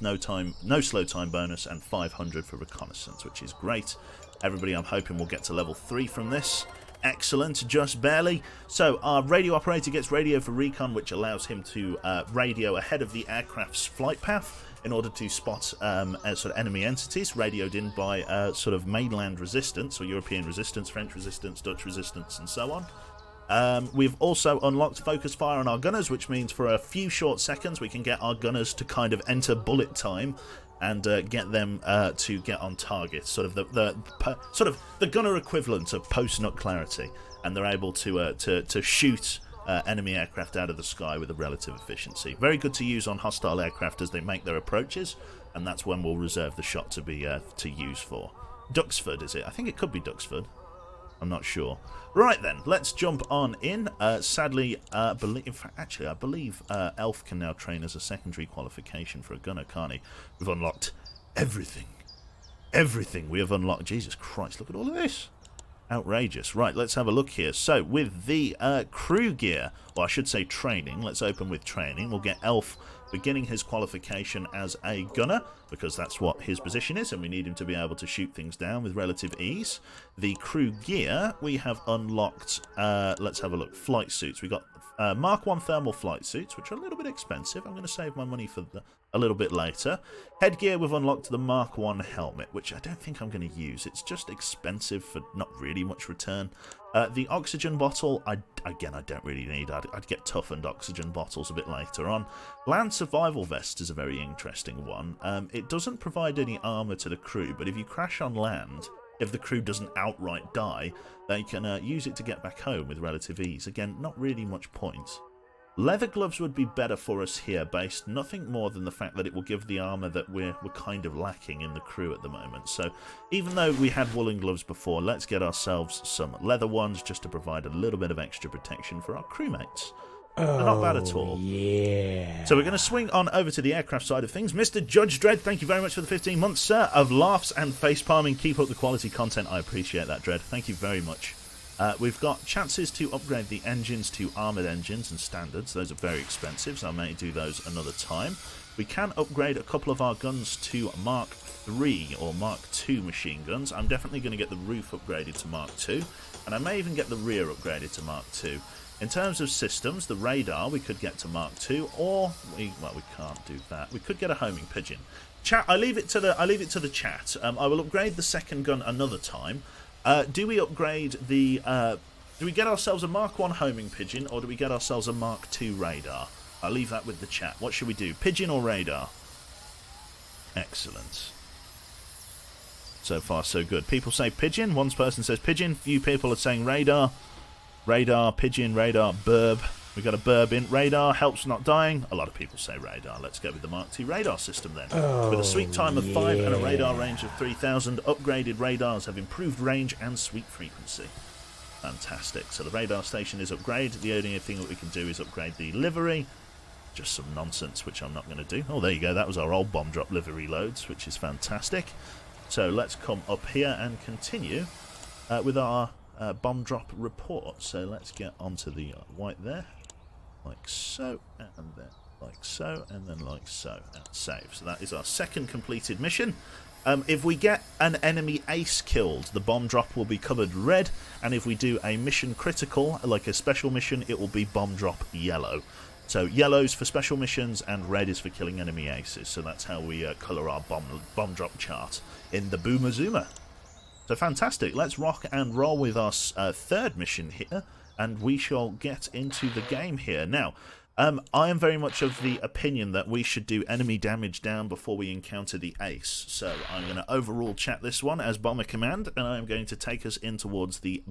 no slow time bonus and 500 for reconnaissance, which is great. Everybody, I'm hoping will get to level 3 from this. Excellent, just barely. So our radio operator gets radio for recon, which allows him to radio ahead of the aircraft's flight path in order to spot sort of enemy entities radioed in by sort of mainland resistance or European resistance, French resistance, Dutch resistance, and so on. We've also unlocked focus fire on our gunners, which means for a few short seconds we can get our gunners to kind of enter bullet time and get them to get on target. Sort of the gunner equivalent of post-nut clarity, and they're able to shoot enemy aircraft out of the sky with a relative efficiency. Very good to use on hostile aircraft as they make their approaches, and that's when we'll reserve the shot to be to use for. Duxford, is it? I think it could be Duxford. I'm not sure. Right then, let's jump on in. Sadly, I believe Elf can now train as a secondary qualification for a gunner, can't he? We've unlocked everything. Everything we have unlocked. Jesus Christ, look at all of this. Outrageous. Right, let's have a look here. So, with the crew gear, or I should say training, let's open with training. We'll get Elf beginning his qualification as a gunner, because that's what his position is, and we need him to be able to shoot things down with relative ease. The crew gear, we have unlocked, let's have a look, flight suits. We got Mark 1 thermal flight suits, which are a little bit expensive. I'm going to save my money for a little bit later. Headgear, we've unlocked the Mark 1 helmet, which I don't think I'm going to use. It's just expensive for not really much return. The oxygen bottle, I don't really need. I'd get toughened oxygen bottles a bit later on. Land survival vest is a very interesting one. It doesn't provide any armour to the crew, but if you crash on land, if the crew doesn't outright die, they can use it to get back home with relative ease. Again, not really much point. Leather gloves would be better for us here, based nothing more than the fact that it will give the armour that we're kind of lacking in the crew at the moment. So even though we had woolen gloves before, let's get ourselves some leather ones just to provide a little bit of extra protection for our crewmates. They're not bad at all. Yeah. So we're going to swing on over to the aircraft side of things. Mr. Judge Dredd, thank you very much for the 15 months, sir, of laughs and face palming. Keep up the quality content. I appreciate that, Dredd. Thank you very much. We've got chances to upgrade the engines to armoured engines and standards. Those are very expensive, so I may do those another time. We can upgrade a couple of our guns to Mark III or Mark II machine guns. I'm definitely going to get the roof upgraded to Mark II, and I may even get the rear upgraded to Mark II. In terms of systems, the radar we could get to Mark II, or we can't do that. We could get a homing pigeon. Chat, I leave it to the chat. I will upgrade the second gun another time. Do we upgrade the? Do we get ourselves a Mark I homing pigeon, or do we get ourselves a Mark II radar? I'll leave that with the chat. What should we do? Pigeon or radar? Excellent. So far, so good. People say pigeon. One person says pigeon. Few people are saying radar. Radar, pigeon, radar, burb. We got a burb in. Radar helps not dying. A lot of people say radar. Let's go with the Mark II radar system then. With a sweep time of 5 and a radar range of 3,000, upgraded radars have improved range and sweep frequency. Fantastic. So the radar station is upgraded. The only thing that we can do is upgrade the livery. Just some nonsense, which I'm not going to do. Oh, there you go. That was our old bomb drop livery loads, which is fantastic. So let's come up here and continue with our bomb drop report. So let's get onto the white there. Like so, and then like so, and then like so, and save. So that is our second completed mission. If we get an enemy ace killed, the bomb drop will be covered red, and if we do a mission critical, like a special mission, it will be bomb drop yellow. So yellow's for special missions, and red is for killing enemy aces. So that's how we colour our bomb drop chart in the Boomer Zoomer. So fantastic. Let's rock and roll with our third mission here, and we shall get into the game here. Now, I am very much of the opinion that we should do enemy damage down before we encounter the ace. So I'm going to overrule chat this one as Bomber Command, and I am going to take us in towards the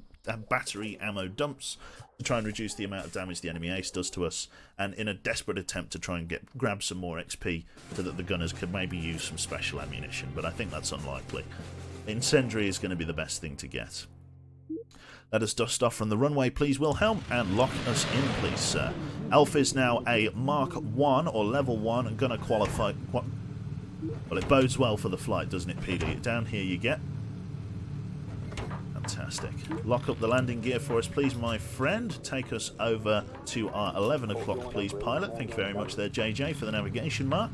battery ammo dumps to try and reduce the amount of damage the enemy ace does to us, and in a desperate attempt to try and grab some more XP so that the gunners could maybe use some special ammunition, but I think that's unlikely. Incendiary is going to be the best thing to get. Let us dust off from the runway, please, Wilhelm, and lock us in, please, sir. Elf is now a Mark 1 or level 1 and going to qualify. Well, it bodes well for the flight, doesn't it, PD? Down here you get. Fantastic. Lock up the landing gear for us, please, my friend. Take us over to our 11 o'clock, please, pilot. Thank you very much there, JJ, for the navigation mark.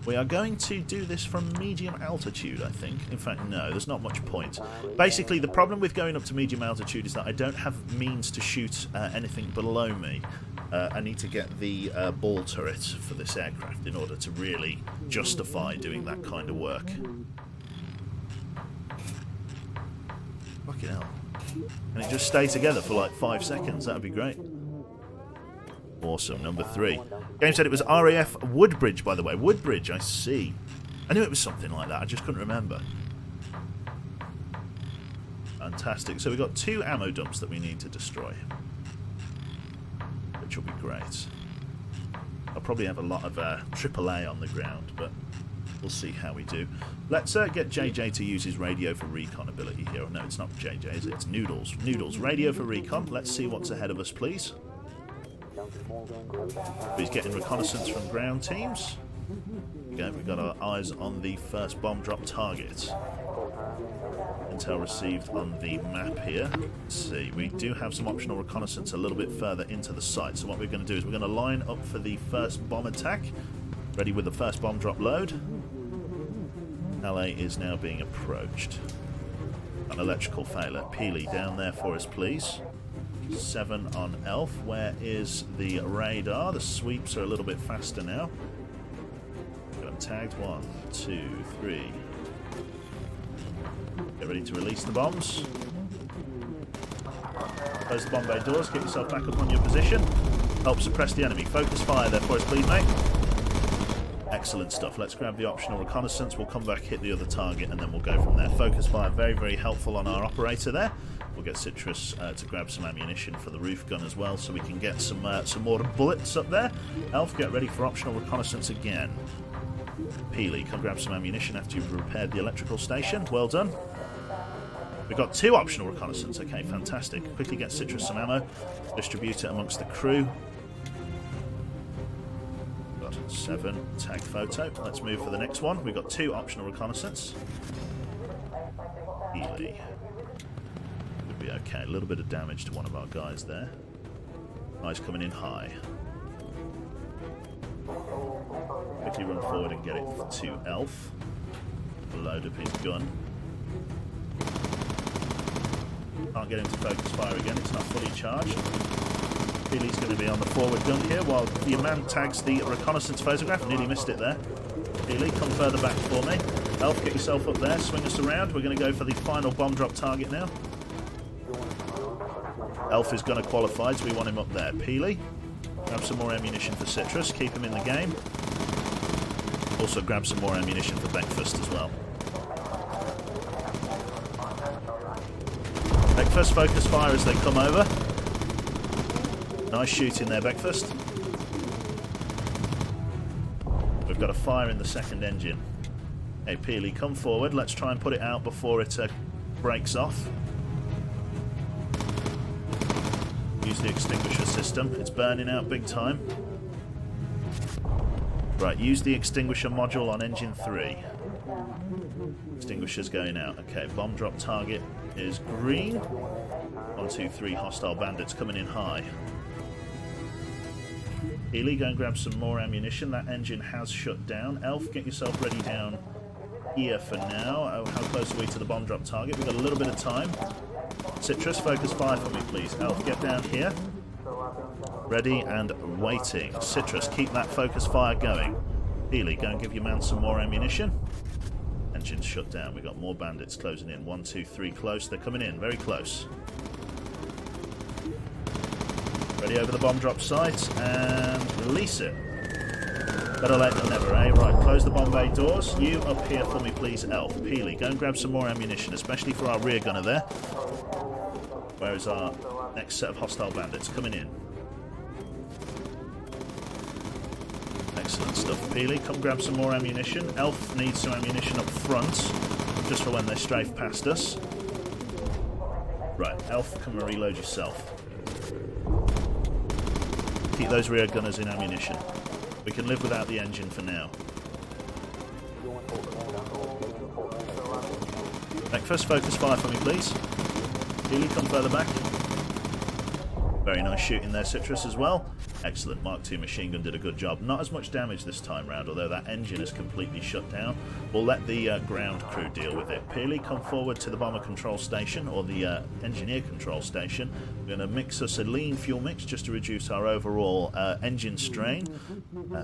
We are going to do this from medium altitude, I think. In fact, no, there's not much point. Basically, the problem with going up to medium altitude is that I don't have means to shoot anything below me. I need to get the ball turret for this aircraft in order to really justify doing that kind of work. Fucking hell. And it just stay together for like 5 seconds. That would be great. Awesome. Number 3. Game said it was RAF Woodbridge, by the way. Woodbridge, I see. I knew it was something like that. I just couldn't remember. Fantastic. So we've got 2 ammo dumps that we need to destroy, which will be great. I'll probably have a lot of AAA on the ground, but we'll see how we do. Let's get JJ to use his radio for recon ability here. No, it's not JJ, is it? It's Noodles. Noodles, radio for recon. Let's see what's ahead of us, please. He's getting reconnaissance from ground teams. Again, we've got our eyes on the first bomb drop target. Intel received on the map here. Let's see, we do have some optional reconnaissance a little bit further into the site. So what we're going to do is we're going to line up for the first bomb attack. Ready with the first bomb drop load. LA is now being approached. An electrical failure. Peely down there for us, please. 7 on Elf. Where is the radar? The sweeps are a little bit faster now. Got them tagged. 1, 2, 3. Get ready to release the bombs. Close the bomb bay doors. Get yourself back up on your position. Help suppress the enemy. Focus fire there for us, please, mate. Excellent stuff. Let's grab the optional reconnaissance. We'll come back, hit the other target, and then we'll go from there. Focus fire, very, very helpful on our operator there. We'll get Citrus to grab some ammunition for the roof gun as well, so we can get some more bullets up there. Elf, get ready for optional reconnaissance again. Peely, come grab some ammunition after you've repaired the electrical station. Well done. We've got 2 optional reconnaissance. Okay, fantastic. Quickly get Citrus some ammo. Distribute it amongst the crew. Got 7. Tag photo. Let's move for the next one. We've got 2 optional reconnaissance. Peely. Be okay. A little bit of damage to one of our guys there. Eyes coming in high. Quickly run forward and get it to Elf. Load up his gun. Can't get him to focus fire again. It's not fully charged. Peely's going to be on the forward gun here while your man tags the reconnaissance photograph. Nearly missed it there. Peely, come further back for me. Elf, get yourself up there. Swing us around. We're going to go for the final bomb drop target now. Elf is going to qualify, so we want him up there. Peely, grab some more ammunition for Citrus, keep him in the game. Also grab some more ammunition for Beckfast as well. Beckfast, focus fire as they come over. Nice shooting there, Beckfast. We've got a fire in the second engine. Hey, Peely, come forward. Let's try and put it out before it breaks off. Use the extinguisher system. It's burning out big time. Right, use the extinguisher module on engine 3. Extinguisher's going out. Okay, bomb drop target is green. 1, 2, 3 hostile bandits coming in high. Peely, go and grab some more ammunition. That engine has shut down. Elf, get yourself ready down here for now. Oh, how close are we to the bomb drop target? We've got a little bit of time. Citrus, focus fire for me, please. Elf, get down here. Ready and waiting. Citrus, keep that focus fire going. Peely, go and give your man some more ammunition. Engine's shut down. We've got more bandits closing in. 1, 2, 3, close. They're coming in, very close. Ready over the bomb drop site and release it. Better late than never, eh? Right, close the bomb bay doors. You up here for me, please, Elf. Peely, go and grab some more ammunition, especially for our rear gunner there. Where is our next set of hostile bandits? Coming in. Excellent stuff, Peely. Come grab some more ammunition. Elf needs some ammunition up front, just for when they strafe past us. Right, Elf, come and reload yourself. Keep those rear gunners in ammunition. We can live without the engine for now. Make first focus fire for me, please. Peely, come further back. Very nice shooting there, Citrus, as well. Excellent. Mark II machine gun did a good job. Not as much damage this time round, although that engine is completely shut down. We'll let the ground crew deal with it. Peely, come forward to the bomber control station, or the engineer control station. We're going to mix us a lean fuel mix just to reduce our overall engine strain,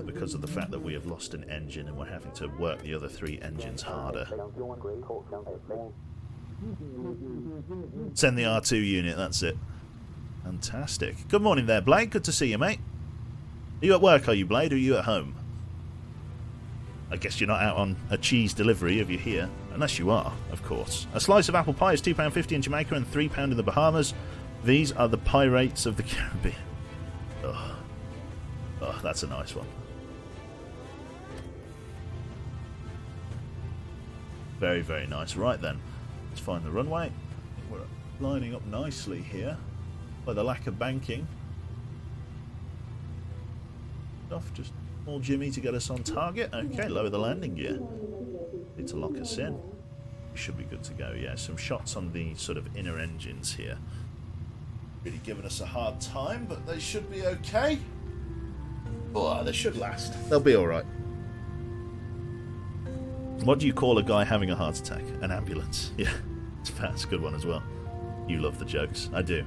because of the fact that we have lost an engine and we're having to work the other 3 engines harder. Send the R2 unit, that's it. Fantastic. Good morning there, Blade. Good to see you, mate. Are you at work, are you, Blade, or are you at home? I guess you're not out on a cheese delivery if you're here. Unless you are, of course. A slice of apple pie is £2.50 in Jamaica and £3 in the Bahamas. These are the pirates of the Caribbean. Oh, that's a nice one. Very, very nice. Right then, let's find the runway. We're lining up nicely here. By the lack of banking. Just small Jimmy to get us on target. Okay, lower the landing gear. Need to lock us in. We should be good to go, yeah. Some shots on the sort of inner engines here. Really giving us a hard time, but they should be okay. Oh, they should last. They'll be alright. What do you call a guy having a heart attack? An ambulance. Yeah, that's a good one as well. You love the jokes. I do.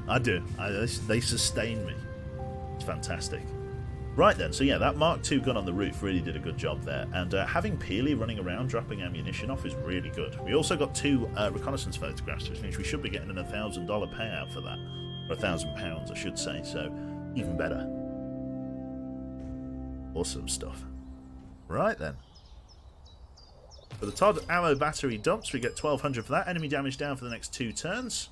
They sustain me. It's fantastic. Right then, so yeah, that Mark II gun on the roof really did a good job there. And having Peely running around dropping ammunition off is really good. We also got 2 reconnaissance photographs, which means we should be getting an $1,000 payout for that. Or £1,000, I should say, so even better. Awesome stuff. Right then. For the Todd ammo battery dumps, we get 1,200 for that. Enemy damage down for the next 2 turns.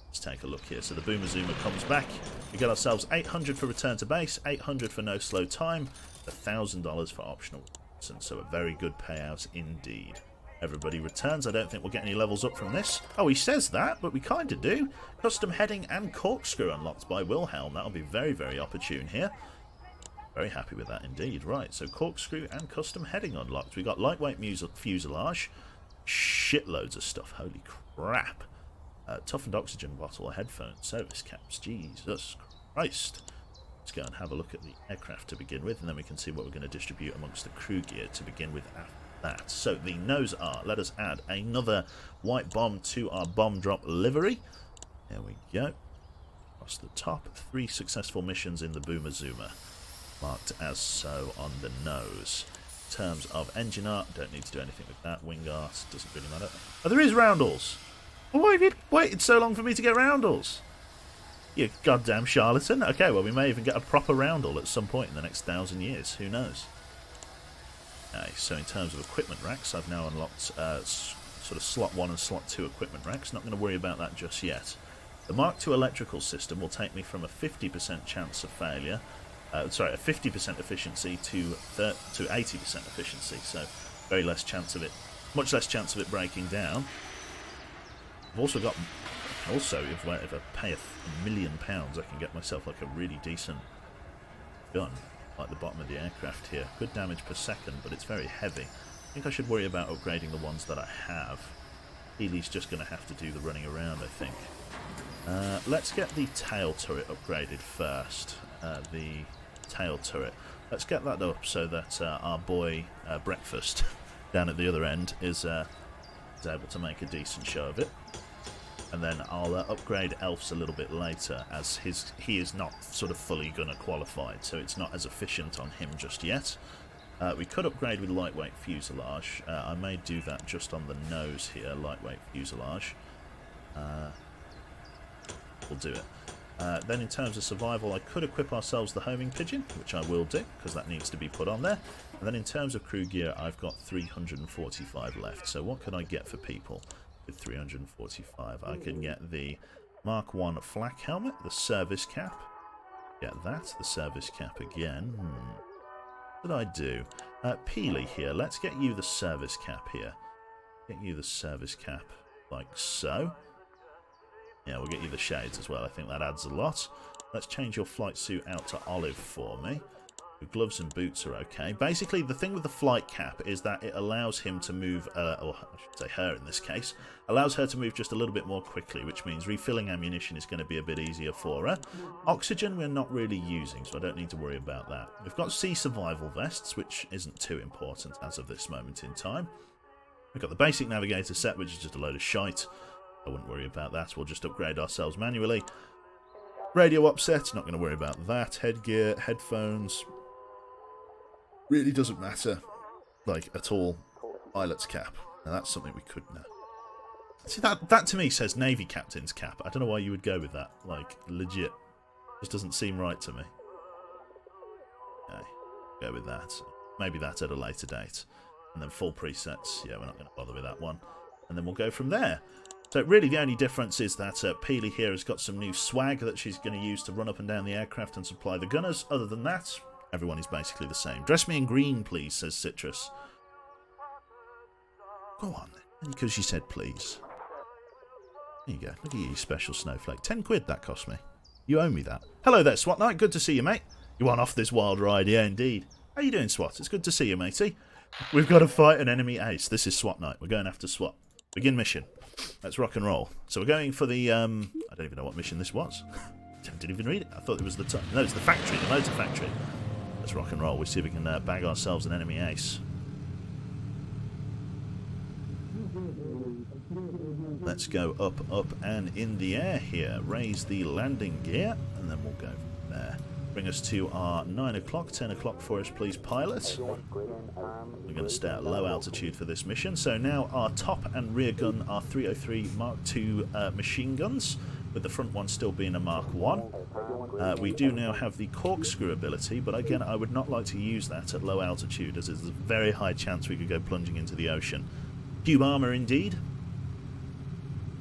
Let's take a look here. So the Boomer Zoomer comes back. We get ourselves 800 for return to base, 800 for no slow time, $1,000 for optional. So a very good payout indeed. Everybody returns. I don't think we'll get any levels up from this. Oh, he says that, but we kind of do. Custom heading and corkscrew unlocked by Wilhelm. That'll be very, very opportune here. Very happy with that indeed. Right, so corkscrew and custom heading unlocked. We got lightweight fuselage. Shitloads of stuff. Holy crap. Toughened oxygen bottle, headphones, service caps. Jesus Christ. Let's go and have a look at the aircraft to begin with, and then we can see what we're going to distribute amongst the crew gear to begin with after that. So the nose art. Let us add another white bomb to our bomb drop livery. There we go. Across the top. 3 successful missions in the Boomer Zoomer. Marked as so on the nose. In terms of engine art, don't need to do anything with that. Wing art, doesn't really matter. Oh, there is roundels. Why have you waited so long for me to get roundels? You goddamn charlatan. Okay, well, we may even get a proper roundel at some point in the next 1,000 years. Who knows? Okay, so in terms of equipment racks, I've now unlocked sort of slot 1 and slot 2 equipment racks. Not going to worry about that just yet. The Mark II electrical system will take me from a 50% chance of failure, a 50% efficiency to 80% efficiency. So very less chance of it, much less chance of it breaking down. I've also got, if I pay £1 million, I can get myself like a really decent gun, like the bottom of the aircraft here. Good damage per second, but it's very heavy. I think I should worry about upgrading the ones that I have. Healy's just going to have to do the running around, I think. Let's get the tail turret upgraded first. The tail turret. Let's get that up so that our boy Breakfast down at the other end is able to make a decent show of it. And then I'll upgrade Elf's a little bit later, as he is not sort of fully gunner qualified, so it's not as efficient on him just yet. We could upgrade with lightweight fuselage. I may do that just on the nose here, lightweight fuselage. We'll do it. Then in terms of survival, I could equip ourselves the homing pigeon, which I will do, because that needs to be put on there. And then in terms of crew gear, I've got 345 left. So what can I get for people with 345? I can get the Mark 1 flak helmet, the service cap. Get that, the service cap again. What did I do? Peely here, let's get you the service cap here. Get you the service cap like so. Yeah, we'll get you the shades as well. I think that adds a lot. Let's change your flight suit out to olive for me. Your gloves and boots are okay. Basically, the thing with the flight cap is that it allows him to move, or I should say her in this case, allows her to move just a little bit more quickly, which means refilling ammunition is going to be a bit easier for her. Oxygen we're not really using, so I don't need to worry about that. We've got sea survival vests, which isn't too important as of this moment in time. We've got the basic navigator set, which is just a load of shite. I wouldn't worry about that. We'll just upgrade ourselves manually. Radio upset, not going to worry about that. Headgear, headphones. Really doesn't matter, like, at all. Pilot's cap. Now, that's something we could know. See, that to me says Navy Captain's cap. I don't know why you would go with that. Like, legit. Just doesn't seem right to me. Okay, go with that. Maybe that at a later date. And then full presets. Yeah, we're not going to bother with that one. And then we'll go from there. So really the only difference is that Peely here has got some new swag that she's going to use to run up and down the aircraft and supply the gunners. Other than that, everyone is basically the same. Dress me in green, please, says Citrus. Go on, then. Because she said please. There you go. Look at you, special snowflake. 10 quid that cost me. You owe me that. Hello there, SWAT Knight. Good to see you, mate. You want off this wild ride? Yeah, indeed. How you doing, SWAT? It's good to see you, matey. We've got to fight an enemy ace. This is SWAT Knight. We're going after SWAT. Begin mission. Let's rock and roll. So we're going for the, I don't even know what mission this was. Didn't even read it. I thought it was the, no, it's the factory, the motor factory. Let's rock and roll. We'll see if we can bag ourselves an enemy ace. Let's go up, up, and in the air here. Raise the landing gear, and then we'll go from there. Bring us to our 9 o'clock, 10 o'clock for us, please, pilot. We're going to stay at low altitude for this mission. So now our top and rear gun are 303 Mark II machine guns, with the front one still being a Mark I. We do now have the corkscrew ability, but again, I would not like to use that at low altitude, as there's a very high chance we could go plunging into the ocean. Cube armor indeed.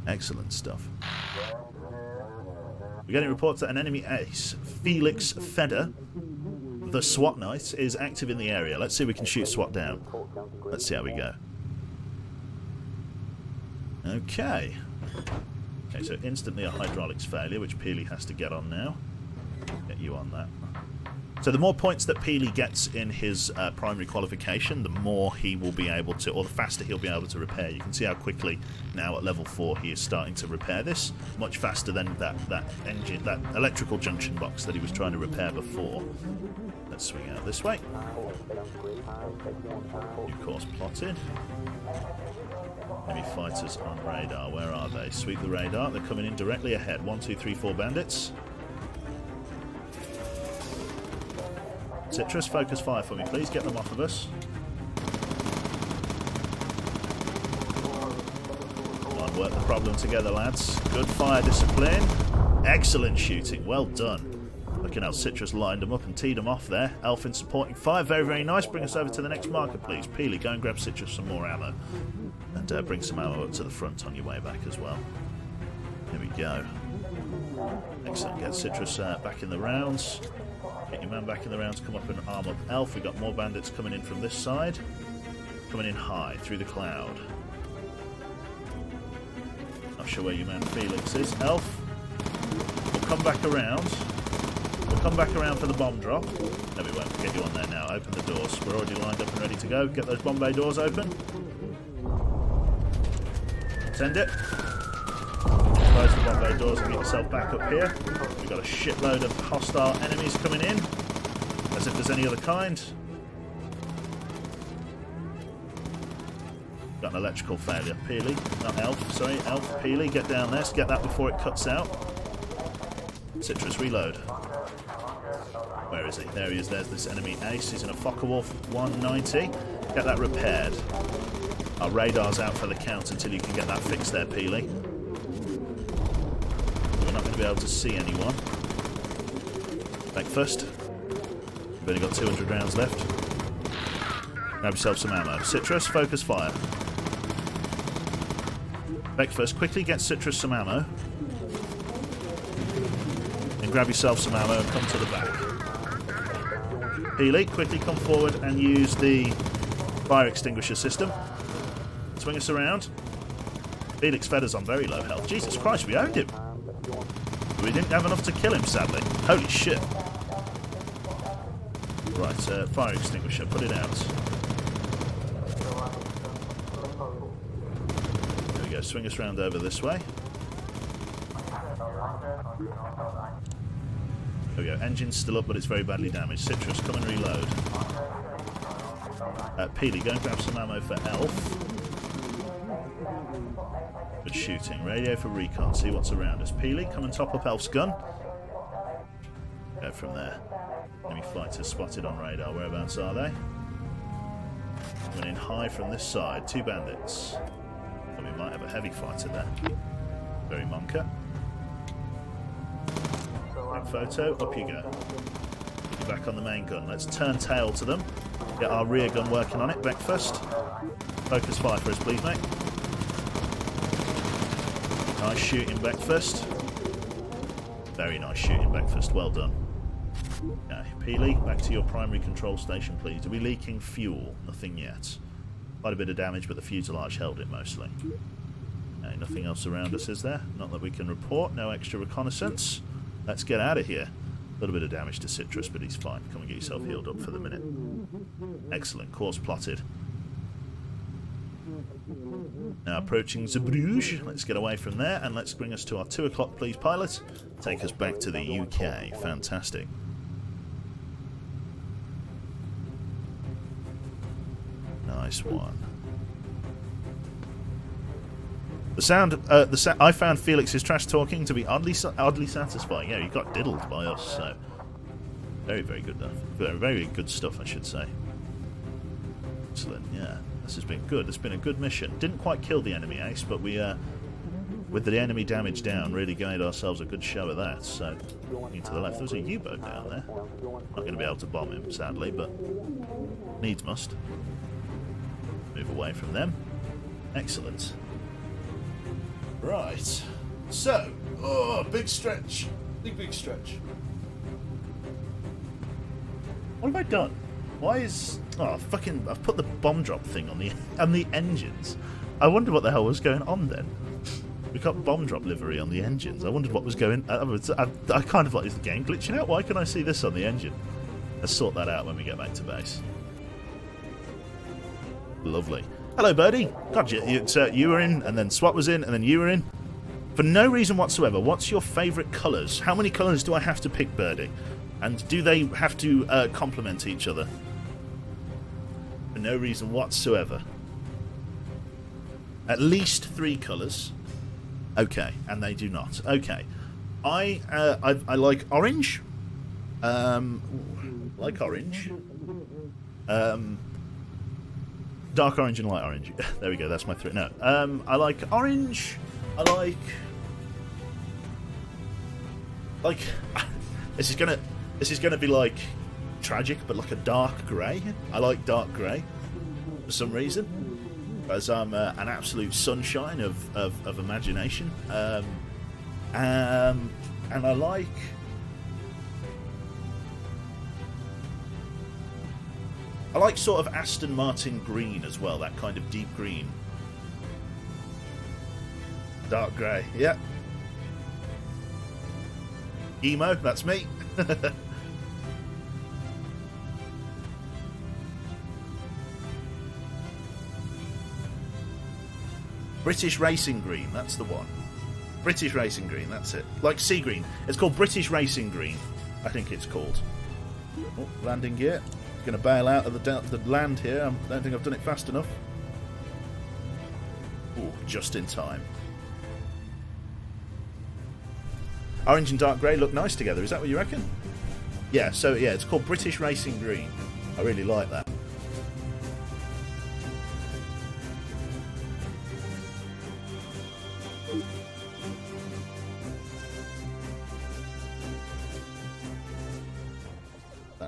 Excellent stuff. We're getting reports that an enemy ace, Felix Feder, the SWAT Knight, is active in the area. Let's see if we can shoot SWAT down. Let's see how we go. Okay. Okay, so instantly a hydraulics failure, which Peely has to get on now. Get you on that. So the more points that Peely gets in his primary qualification, the more he will be able to, or the faster he'll be able to repair. You can see how quickly now at level 4 he is starting to repair this, much faster than that engine, that electrical junction box that he was trying to repair before. Let's swing out this way. New course plotted. Enemy fighters on radar. Where are they? Sweep the radar. They're coming in directly ahead. 1, 2, 3, 4 bandits. Citrus, focus fire for me, please. Get them off of us. Come on, work the problem together, lads. Good fire discipline. Excellent shooting. Well done. Looking how Citrus lined them up and teed them off there. Elfin supporting fire. Very, very nice. Bring us over to the next marker, please. Peely, go and grab Citrus some more ammo. And bring some ammo up to the front on your way back as well. Here we go. Excellent. Get Citrus back in the rounds. Get your man back in the rounds, come up and arm up Elf. We've got more bandits coming in from this side. Coming in high, through the cloud. Not sure where your man Felix is. Elf, we'll come back around. We'll come back around for the bomb drop. No, we won't. Get you on there now. Open the doors. We're already lined up and ready to go. Get those bomb bay doors open. Send it. Close the bomb bay doors and get yourself back up here. We've got a shitload of hostile enemies coming in, as if there's any other kind. Got an electrical failure. Peely, not Elf, sorry, Elf, Peely, get down there, get that before it cuts out. Citrus, reload. Where is he? There he is, there's this enemy ace. He's in a Focke-Wulf 190. Get that repaired. Our radar's out for the count until you can get that fixed there, Peely. not going to be able to see anyone. Back first. We've only got 200 rounds left. Grab yourself some ammo. Citrus, focus fire. Back first. Quickly get Citrus some ammo. And grab yourself some ammo and come to the back. Healy, quickly come forward and use the fire extinguisher system. Swing us around. Felix fed us on very low health. Jesus Christ, we owned him. We didn't have enough to kill him, sadly. Holy shit. Right, fire extinguisher, put it out. There we go, swing us round over this way. There we go, engine's still up, but it's very badly damaged. Citrus, come and reload. Peely, go and grab some ammo for Elf. Good shooting. Radio for recon, see what's around us. Peely, come and top up Elf's gun. Go from there. Enemy fighters spotted on radar. Whereabouts are they? Coming in high from this side. 2 bandits. And we might have a heavy fighter there. Very monka. Quick photo. Up you go. Get you back on the main gun. Let's turn tail to them. Get our rear gun working on it. Back first. Focus fire for us, please, mate. Nice shooting back first. Very nice shooting back first. Well done. Okay, Peely, back to your primary control station, please. Are we leaking fuel? Nothing yet. Quite a bit of damage, but the fuselage held it mostly. Okay, nothing else around us, is there? Not that we can report. No extra reconnaissance. Let's get out of here. A little bit of damage to Citrus, but he's fine. Come and get yourself healed up for the minute. Excellent. Course plotted. Now approaching Zeebrugge. Let's get away from there and let's bring us to our 2 o'clock, please, pilot. Take us back to the UK. Fantastic. Nice one. The sound. I found Felix's trash talking to be oddly satisfying. Yeah, he got diddled by us. So very, very good. Very, very good stuff, I should say. Excellent. Yeah. This has been good. It's been a good mission. Didn't quite kill the enemy ace, but we, with the enemy damage down, really gave ourselves a good show of that. So, looking to the left, there's a U-boat down there. Not going to be able to bomb him, sadly, but needs must. Move away from them. Excellent. Right. So, big stretch. Big stretch. What have I done? Why is... Oh, fucking... I've put the bomb drop thing on the engines. I wonder what the hell was going on then. We got bomb drop livery on the engines. I wondered what was going... I kind of like, is the game glitching out? Why can I see this on the engine? Let's sort that out when we get back to base. Lovely. Hello, Birdie. God, you were in, and then Swat was in, and then you were in. For no reason whatsoever, what's your favourite colours? How many colours do I have to pick, Birdie? And do they have to complement each other? For no reason whatsoever. At least 3 colours. Okay, and they do not. Okay. I like orange. Like orange. Dark orange and light orange. There we go, that's my 3. No. I like orange. I like this is gonna be like tragic, but like a dark grey. I like dark grey for some reason, as I'm an absolute sunshine of imagination. And I like sort of Aston Martin green as well, that kind of deep green. Dark grey, yeah. Emo, that's me. British Racing Green, that's the one. British Racing Green, that's it. Like sea green. It's called British Racing Green, I think it's called. Oh, landing gear. Going to bail out of the land here. I don't think I've done it fast enough. Ooh, just in time. Orange and dark grey look nice together. Is that what you reckon? Yeah, so yeah, it's called British Racing Green. I really like that.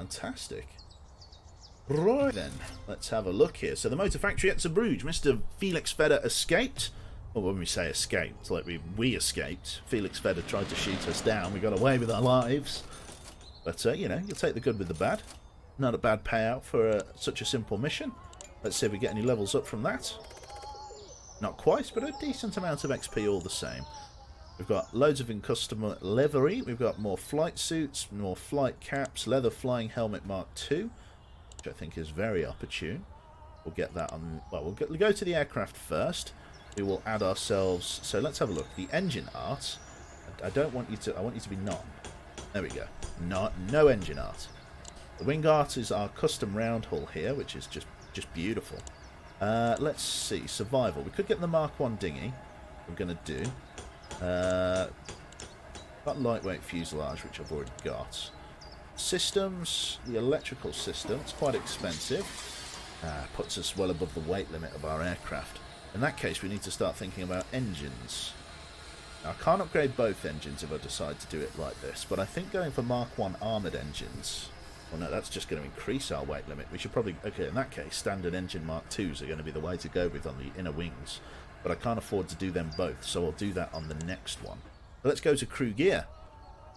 Fantastic. Right then, let's have a look here. So the motor factory at Zeebrugge, Mr. Felix Feder escaped. Well, when we say escaped, it's like we escaped. Felix Feder tried to shoot us down. We got away with our lives. But, you know, you'll take the good with the bad. Not a bad payout for such a simple mission. Let's see if we get any levels up from that. Not quite, but a decent amount of XP all the same. We've got loads of in-customer livery. We've got more flight suits, more flight caps, leather flying helmet Mark II, which I think is very opportune. We'll get that on... Well, we'll go to the aircraft first. We will add ourselves... So let's have a look. The engine art. I don't want you to... I want you to be none. There we go. No engine art. The wing art is our custom round hull here, which is just beautiful. Let's see. Survival. We could get the Mark 1 dinghy. We're going to do. Got lightweight fuselage, which I've already got. Systems. The electrical system. It's quite expensive. Puts us well above the weight limit of our aircraft. In that case, we need to start thinking about engines. Now, I can't upgrade both engines if I decide to do it like this, but I think going for Mark 1 armoured engines... Well, no, that's just going to increase our weight limit. We should probably... Okay, in that case, standard engine Mark 2s are going to be the way to go with on the inner wings. But I can't afford to do them both, so I'll do that on the next one. But let's go to crew gear.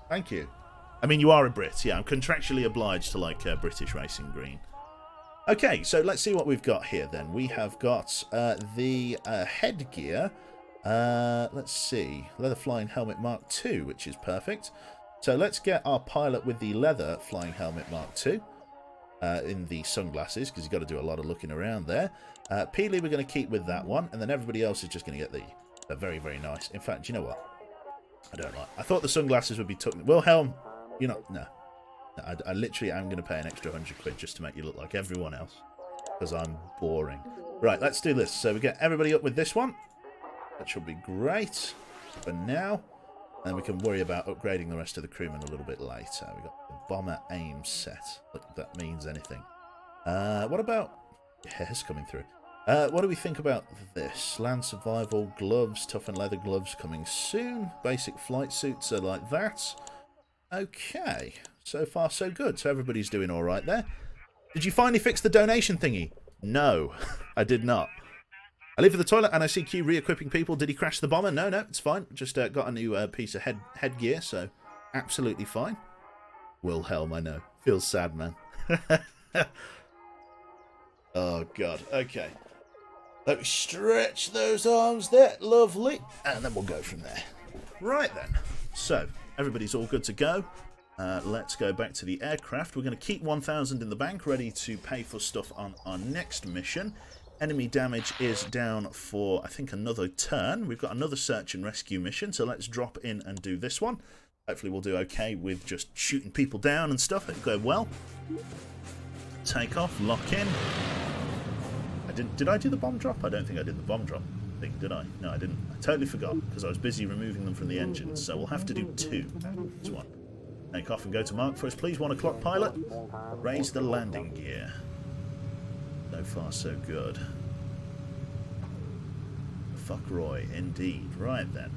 Thank you. I mean, you are a Brit. Yeah, I'm contractually obliged to like British Racing Green. Okay, so let's see what we've got here then. We have got the headgear. Let's see. Leather flying helmet Mark II, which is perfect. So let's get our pilot with the leather flying helmet Mark II in the sunglasses, because you've got to do a lot of looking around there. Peely we're going to keep with that one, and then everybody else is just going to get the very, very nice. In fact, you know what? I don't like. I thought the sunglasses would be took. Wilhelm, you know, no. I literally am going to pay an extra £100 just to make you look like everyone else, because I'm boring. Right, let's do this. So we get everybody up with this one. That should be great for now. And we can worry about upgrading the rest of the crewmen a little bit later. We've got the bomber aim set. Look, if that means anything. What about... Yeah, it's coming through. What do we think about this? Land survival, gloves, toughened leather gloves coming soon. Basic flight suits are like that. Okay. So far, so good. So everybody's doing all right there. Did you finally fix the donation thingy? No, I did not. I leave for the toilet and I see Q re-equipping people. Did he crash the bomber? No, it's fine. Just got a new piece of headgear, so absolutely fine. Wilhelm, I know. Feels sad, man. Oh, God. Okay. Let me stretch those arms there. Lovely. And then we'll go from there. Right, then. So, everybody's all good to go. Let's go back to the aircraft. We're going to keep 1,000 in the bank, ready to pay for stuff on our next mission. Enemy damage is down for, I think, another turn. We've got another search and rescue mission, so let's drop in and do this one. Hopefully we'll do okay with just shooting people down and stuff. It'll go well. Take off, lock in. Did I do the bomb drop? I don't think I did the bomb drop thing, did I? No, I didn't. I totally forgot, because I was busy removing them from the engines, so we'll have to do two. This one. Take off and go to mark for us, please. 1 o'clock, pilot. Raise the landing gear. So far, so good. Fuck Roy, indeed. Right then.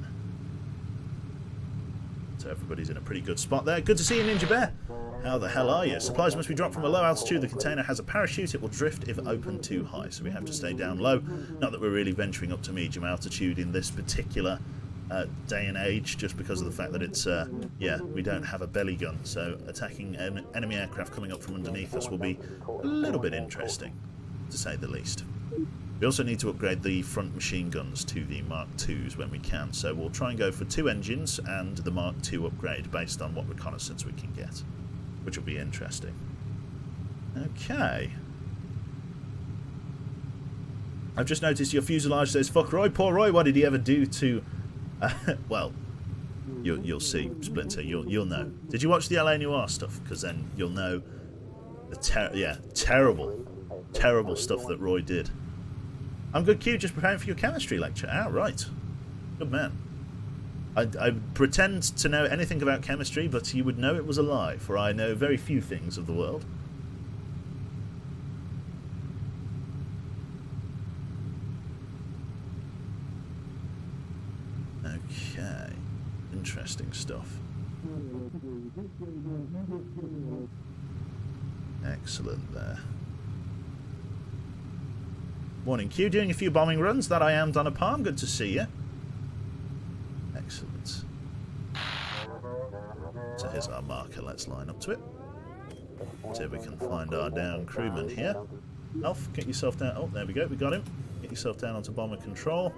So everybody's in a pretty good spot there. Good to see you, Ninja Bear. How the hell are you? Supplies must be dropped from a low altitude. The container has a parachute. It will drift if opened too high, so we have to stay down low. Not that we're really venturing up to medium altitude in this particular day and age, just because of the fact that it's, yeah, we don't have a belly gun. So attacking an enemy aircraft coming up from underneath us will be a little bit interesting, to say the least. We also need to upgrade the front machine guns to the Mark IIs when we can, so we'll try and go for 2 engines and the Mark II upgrade based on what reconnaissance we can get, which will be interesting. Okay. I've just noticed your fuselage says, fuck Roy, poor Roy, what did he ever do to... well, you'll see, Splinter, you'll know. Did you watch the LA Noire stuff? Because then you'll know the terrible stuff that Roy did. I'm good, Q, just preparing for your chemistry lecture. Ah, right. Good man. I pretend to know anything about chemistry, but you would know it was a lie, for I know very few things of the world. Okay. Interesting stuff. Excellent there. Morning, Q. Doing a few bombing runs. That I am, Donna Palm. Good to see you. Excellent. So here's our marker. Let's line up to it. See if we can find our down crewman here. Alf, get yourself down. Oh, there we go. We got him. Get yourself down onto bomber control.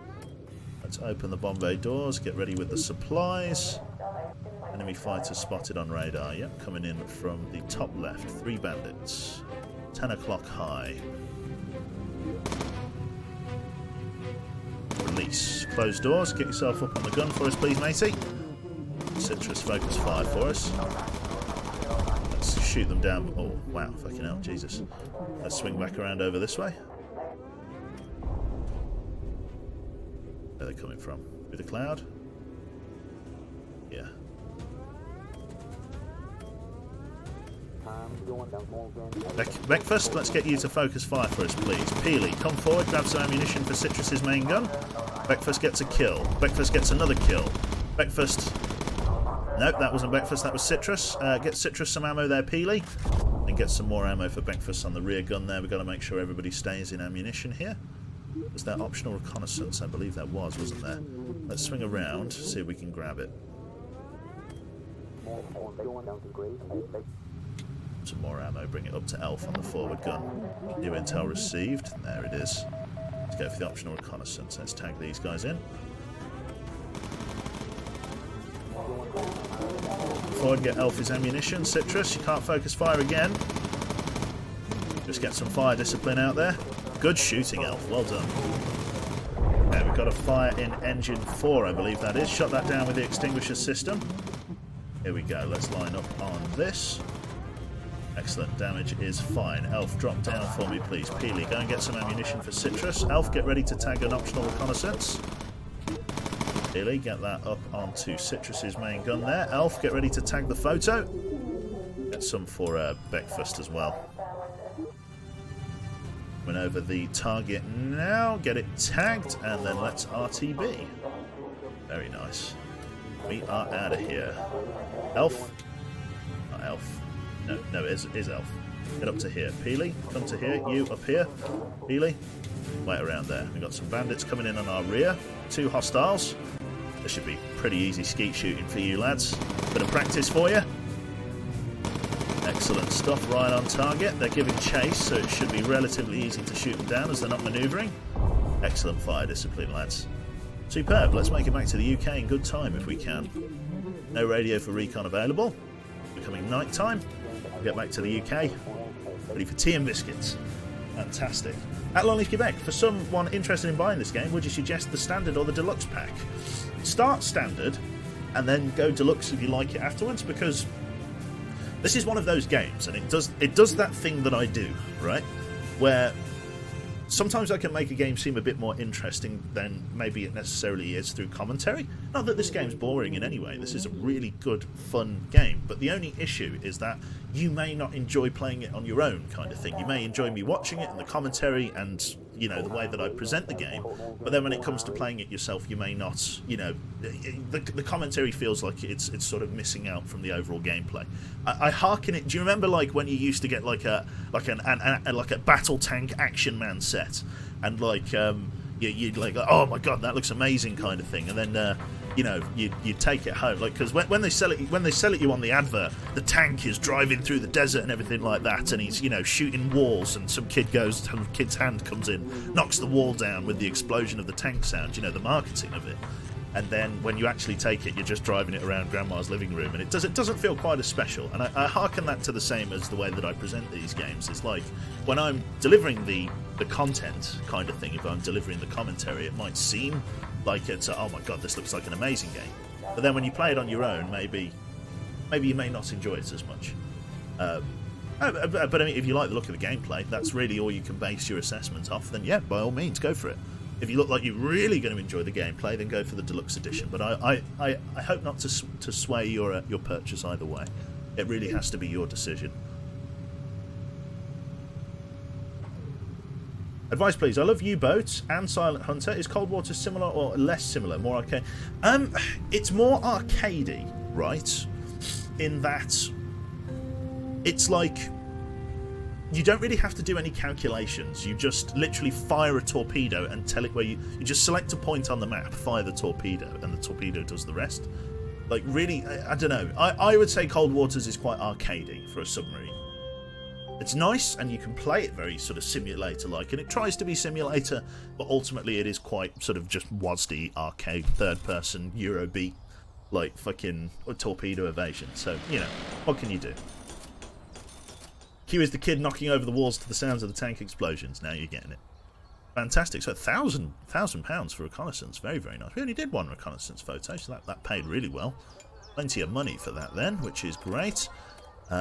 Let's open the bomb bay doors. Get ready with the supplies. Enemy fighter spotted on radar. Yep, coming in from the top left. 3 bandits. 10 o'clock high. Release. Close doors. Get yourself up on the gun for us, please, matey. Citrus focus fire for us. Let's shoot them down. Oh, wow. Fucking hell. Jesus. Let's swing back around over this way. Where are they coming from? Through the cloud? Yeah. Breakfast, let's get you to focus fire for us, please. Peely, come forward, grab some ammunition for Citrus's main gun. Breakfast gets a kill. Breakfast gets another kill. Breakfast... Nope, that wasn't Breakfast, that was Citrus. Get Citrus some ammo there, Peely. And get some more ammo for Breakfast on the rear gun there. We've got to make sure everybody stays in ammunition here. Was that optional reconnaissance? I believe that was, wasn't there? Let's swing around, see if we can grab it. Some more ammo, bring it up to Elf on the forward gun. New intel received. There it is. Let's go for the optional reconnaissance. Let's tag these guys in. Forward, get Elf his ammunition. Citrus, you can't focus fire again. Just get some fire discipline out there. Good shooting, Elf. Well done. There, we've got a fire in engine 4, I believe that is. Shut that down with the extinguisher system. Here we go. Let's line up on this. Excellent. Damage is fine. Elf, drop down for me, please. Peely, go and get some ammunition for Citrus. Elf, get ready to tag an optional reconnaissance. Peely, get that up onto Citrus's main gun there. Elf, get ready to tag the photo. Get some for Breakfast as well. Went over the target now. Get it tagged, and then let's RTB. Very nice. We are out of here. Elf? Not Elf. No, it is Elf. Get up to here. Peely, come to here. You up here. Peely, wait around there. We've got some bandits coming in on our rear. 2 hostiles. This should be pretty easy skeet shooting for you lads. Bit of practice for you. Excellent stuff. Right on target. They're giving chase, so it should be relatively easy to shoot them down as they're not manoeuvring. Excellent fire discipline, lads. Superb. Let's make it back to the UK in good time if we can. No radio for recon available. Becoming night time. We'll get back to the UK. Ready for tea and biscuits. Fantastic. At Longleaf, Quebec, for someone interested in buying this game, would you suggest the standard or the deluxe pack? Start standard and then go deluxe if you like it afterwards, because this is one of those games, and it does that thing that I do, right? Where sometimes I can make a game seem a bit more interesting than maybe it necessarily is through commentary. Not that this game's boring in any way. This is a really good, fun game. But the only issue is that you may not enjoy playing it on your own, kind of thing. You may enjoy me watching it and the commentary and, you know, the way that I present the game. But then when it comes to playing it yourself, you may not, you know, the commentary feels like it's sort of missing out from the overall gameplay. I hearken it. Do you remember like when you used to get like a battle tank action man set, and like you'd like, oh my god, that looks amazing, kind of thing, and then you know, you take it home, like, because when they sell it you on the advert, the tank is driving through the desert and everything like that, and he's, you know, shooting walls, and some kid's hand comes in, knocks the wall down with the explosion of the tank sound, you know, the marketing of it. And then when you actually take it, you're just driving it around grandma's living room, and it doesn't feel quite as special. And I hearken that to the same as the way that I present these games. It's like when I'm delivering the content kind of thing, if I'm delivering the commentary, it might seem like it's oh my god, this looks like an amazing game. But then when you play it on your own, maybe you may not enjoy it as much. But I mean, if you like the look of the gameplay, that's really all you can base your assessment off, then yeah, by all means, go for it. If you look like you're really going to enjoy the gameplay, then go for the deluxe edition. But I hope not to sway your purchase either way. It really has to be your decision. Advice, please. I love U-Boats and Silent Hunter. Is Cold Water similar or less similar? More arcade? It's more arcadey, right? In that it's like you don't really have to do any calculations. You just literally fire a torpedo and tell it where you just select a point on the map, fire the torpedo, and the torpedo does the rest. Like, really, I don't know. I would say Cold Waters is quite arcadey for a submarine. It's nice, and you can play it very sort of simulator-like, and it tries to be simulator, but ultimately it is quite sort of just WASD arcade, third-person Eurobeat, like fucking torpedo evasion. So, you know, what can you do? Q is the kid knocking over the walls to the sounds of the tank explosions. Now you're getting it. Fantastic. So £1,000 for reconnaissance. Very, very nice. We only did one reconnaissance photo, so that paid really well. Plenty of money for that then, which is great.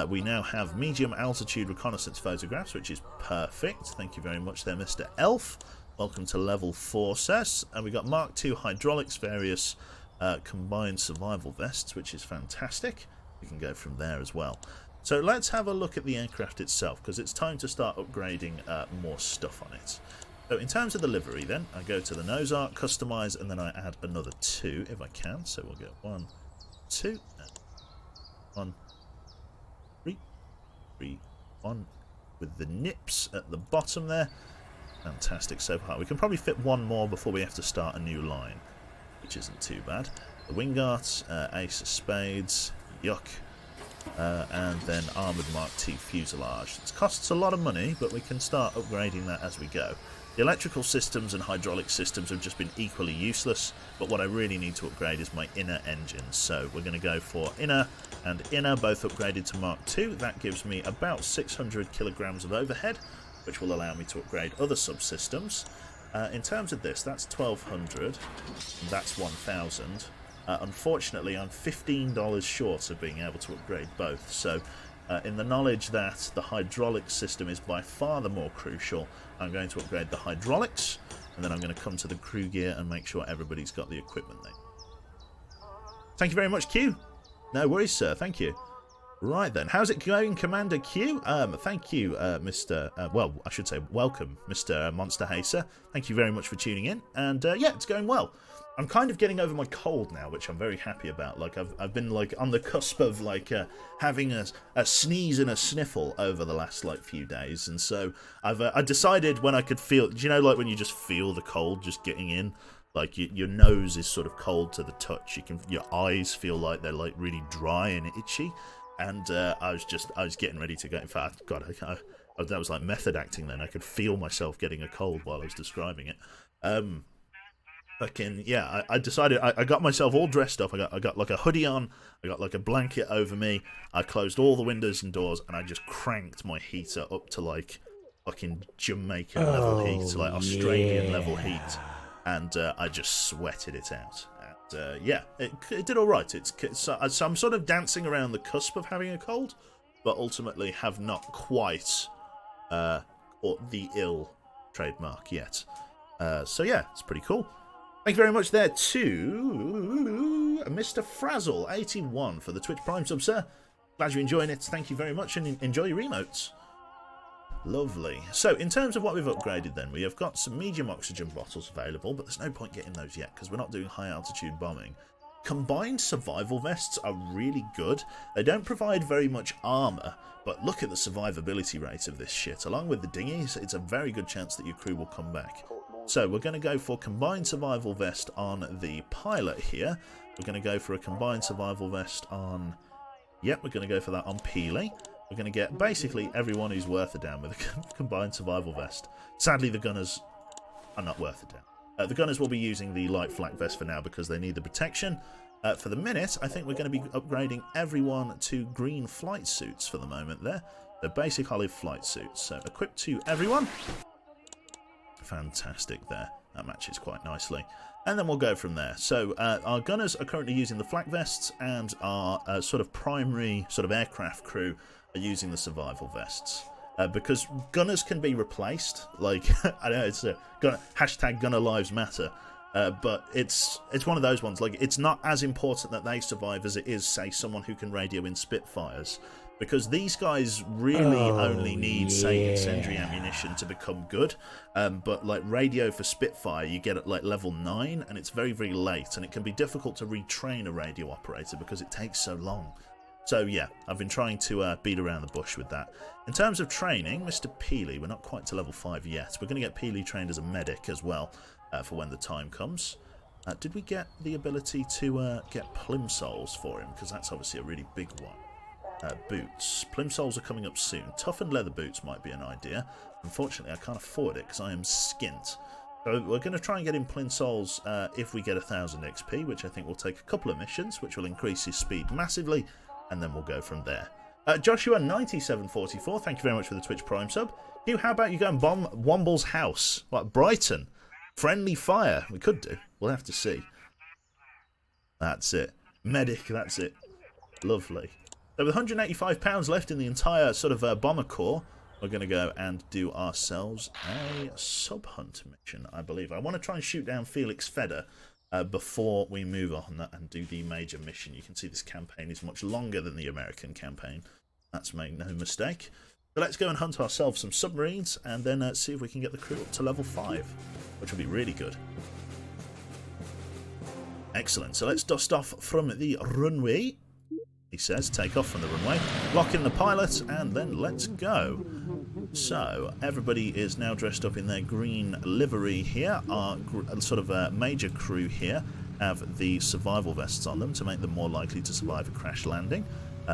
We now have medium altitude reconnaissance photographs, which is perfect. Thank you very much there, Mr. Elf. Welcome to level 4, Sess. And we got Mark II hydraulics, various combined survival vests, which is fantastic. We can go from there as well. So let's have a look at the aircraft itself, because it's time to start upgrading more stuff on it. So in terms of the livery then, I go to the nose art, customize, and then I add another 2 if I can. So we'll go 1, 2, 1, 3, 3, 1, with the nips at the bottom there. Fantastic so far. We can probably fit one more before we have to start a new line, which isn't too bad. The wing arts, ace of spades, yuck. And then armoured Mark T fuselage. It costs a lot of money, but we can start upgrading that as we go. The electrical systems and hydraulic systems have just been equally useless, but what I really need to upgrade is my inner engines. So we're going to go for inner and inner, both upgraded to Mark II. That gives me about 600 kilograms of overhead, which will allow me to upgrade other subsystems. In terms of this, that's 1,200, and that's 1,000. Unfortunately, I'm $15 short of being able to upgrade both, so in the knowledge that the hydraulic system is by far the more crucial, I'm going to upgrade the hydraulics, and then I'm going to come to the crew gear and make sure everybody's got the equipment there. Thank you very much, Q. No worries, sir. Thank you. Right then, how's it going, Commander Q? Thank you, Mr. Well, I should say welcome, Mr. Monster Hacer. Thank you very much for tuning in, and yeah, it's going well. I'm kind of getting over my cold now, which I'm very happy about. Like I've been like on the cusp of like having a sneeze and a sniffle over the last like few days, and so I decided when I could feel. Do you know like when you just feel the cold just getting in? Like your nose is sort of cold to the touch. Your eyes feel like they're like really dry and itchy. And I was getting ready to go. In fact, God, that was like method acting. Then I could feel myself getting a cold while I was describing it. Yeah, I decided I got myself all dressed up. I got like a hoodie on. I got like a blanket over me. I closed all the windows and doors, and I just cranked my heater up to like fucking Jamaican level heat, to like Australian level heat, and I just sweated it out. Yeah, it did all right. So I'm sort of dancing around the cusp of having a cold, but ultimately have not quite or the ill trademark yet. So yeah, it's pretty cool. Thank you very much there to Mr. Frazzle81 for the Twitch Prime sub, sir. Glad you're enjoying it. Thank you very much, and enjoy your emotes. Lovely. So, in terms of what we've upgraded then, we have got some medium oxygen bottles available, but there's no point getting those yet because we're not doing high altitude bombing. Combined survival vests are really good. They don't provide very much armour, but look at the survivability rate of this shit. Along with the dinghies, it's a very good chance that your crew will come back. So we're going to go for combined survival vest on the pilot here. We're going to go for a combined survival vest on... Yep, we're going to go for that on Peely. We're going to get basically everyone who's worth a damn with a combined survival vest. Sadly, the gunners are not worth a damn. The gunners will be using the light flak vest for now because they need the protection. For the minute, I think we're going to be upgrading everyone to green flight suits for the moment there. The basic olive flight suits. So equipped to everyone. Fantastic there. That matches quite nicely. And then we'll go from there. So our gunners are currently using the flak vests, and our sort of primary sort of aircraft crew are using the survival vests. Because gunners can be replaced. Like, I know it's a hashtag Gunner Lives Matter. But it's one of those ones. Like, it's not as important that they survive as it is, say, someone who can radio in Spitfires. Because these guys really only need, say, incendiary ammunition to become good. But, like, radio for Spitfire, you get at, like, level 9, and it's very, very late. And it can be difficult to retrain a radio operator because it takes so long. So yeah, I've been trying to beat around the bush with that. In terms of training, Mr. Peely, we're not quite to level 5 yet. We're going to get Peely trained as a medic as well for when the time comes. Did we get the ability to get plimsolls for him? Because that's obviously a really big one. Boots. Plimsolls are coming up soon. Toughened leather boots might be an idea. Unfortunately, I can't afford it because I am skint. So we're going to try and get him plimsolls if we get 1000 XP, which I think will take a couple of missions, which will increase his speed massively, and then we'll go from there. Joshua9744, thank you very much for the Twitch Prime sub. Hugh, how about you go and bomb Womble's house? What, Brighton? Friendly fire. We could do. We'll have to see. That's it. Medic, that's it. Lovely. So with £185 left in the entire sort of bomber corps, we're going to go and do ourselves a sub-hunt mission, I believe. I want to try and shoot down Felix Feder before we move on and do the major mission. You can see this campaign is much longer than the American campaign. That's made no mistake. So let's go and hunt ourselves some submarines and then see if we can get the crew up to level 5, which will be really good. Excellent. So let's dust off from the runway. He says, take off from the runway, lock in the pilot, and then let's go. So, everybody is now dressed up in their green livery here. Our sort of major crew here have the survival vests on them to make them more likely to survive a crash landing,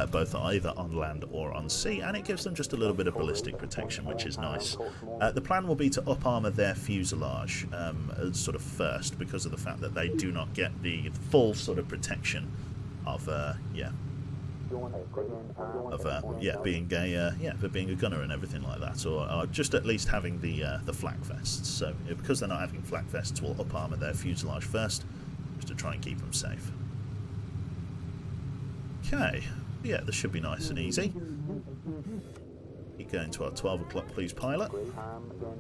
both either on land or on sea, and it gives them just a little bit of ballistic protection, which is nice. The plan will be to up-armour their fuselage sort of first, because of the fact that they do not get the full sort of protection of, being a gunner and everything like that, or just at least having the flak vests. So because they're not having flak vests, we'll up armour their fuselage first, just to try and keep them safe. Okay, yeah, this should be nice and easy. Keep going to our 12 o'clock, please, pilot.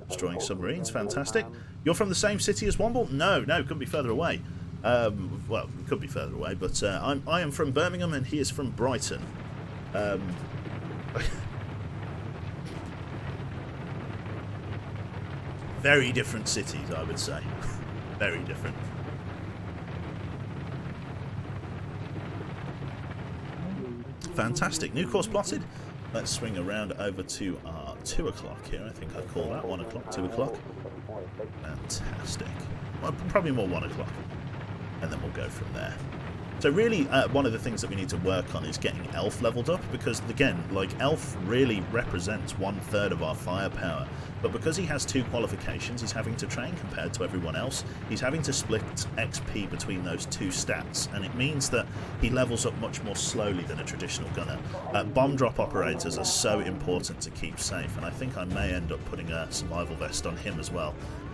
Destroying submarines, fantastic. You're from the same city as Womble? No, couldn't be further away. Well, it could be further away, but I am from Birmingham and he is from Brighton. Very different cities, I would say. Very different. Fantastic. New course plotted. Let's swing around over to our 2 o'clock here. I think I call that 1 o'clock, 2 o'clock. Fantastic. Well, probably more 1 o'clock. And then we'll go from there. So really, one of the things that we need to work on is getting Elf leveled up, because again, like, Elf really represents 1/3 of our firepower, but because he has 2 qualifications, he's having to train compared to everyone else. He's having to split XP between those 2 stats, and it means that he levels up much more slowly than a traditional gunner. Bomb drop operators are so important to keep safe, and I think I may end up putting a survival vest on him as well,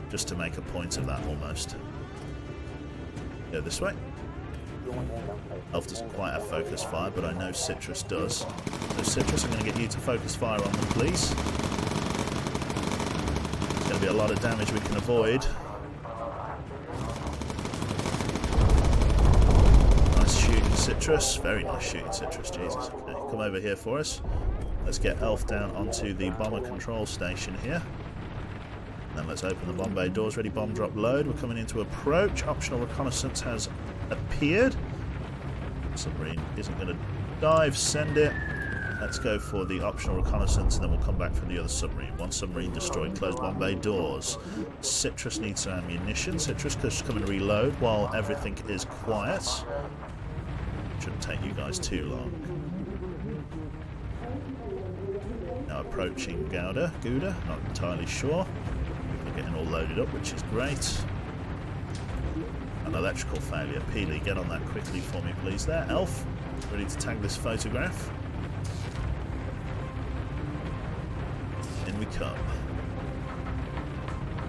just to make a point of that almost. Go this way. Elf doesn't quite have focus fire, but I know Citrus does. So Citrus, I'm going to get you to focus fire on them, please. There's going to be a lot of damage we can avoid. Nice shooting, Citrus. Very nice shooting, Citrus. Jesus. Okay, come over here for us. Let's get Elf down onto the bomber control station here. Then let's open the bomb bay doors. Ready, bomb drop load. We're coming into approach. Optional reconnaissance has appeared. Submarine isn't going to dive. Send it. Let's go for the optional reconnaissance, and then we'll come back for the other submarine. 1 submarine destroyed. Close bomb bay doors. Citrus needs some ammunition. Citrus, just come and reload while everything is quiet. Shouldn't take you guys too long. Now approaching Gouda, not entirely sure. They're getting all loaded up, which is great. An electrical failure. Peely, get on that quickly for me, please. There, Elf, ready to tag this photograph. In we come.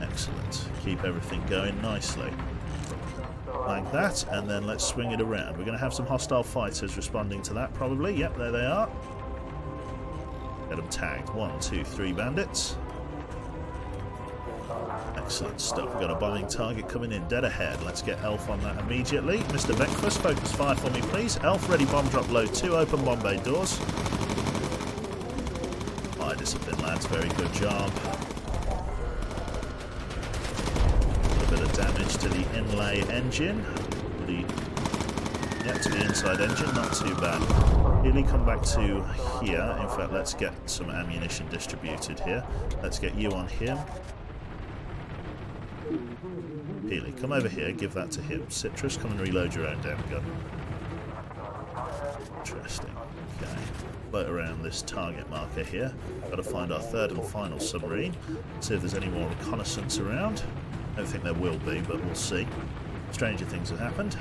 Excellent. Keep everything going nicely. Like that, and then let's swing it around. We're going to have some hostile fighters responding to that, probably. Yep, there they are. Get them tagged. 1, 2, 3 bandits. Excellent stuff. We've got a bombing target coming in dead ahead. Let's get Elf on that immediately. Mr. Beckfuss, focus fire for me, please. Elf, ready, bomb drop load 2. Open bomb bay doors. Fire discipline, lads. Very good job. A little bit of damage to the inlay engine. The Yeah, to the inside engine, not too bad. Healy, come back to here. In fact, let's get some ammunition distributed here. Let's get you on him. Healy, come over here, give that to him. Citrus, come and reload your own damn gun. Interesting. Okay. Float around this target marker here. Got to find our third and final submarine. See if there's any more reconnaissance around. Don't think there will be, but we'll see. Stranger things have happened.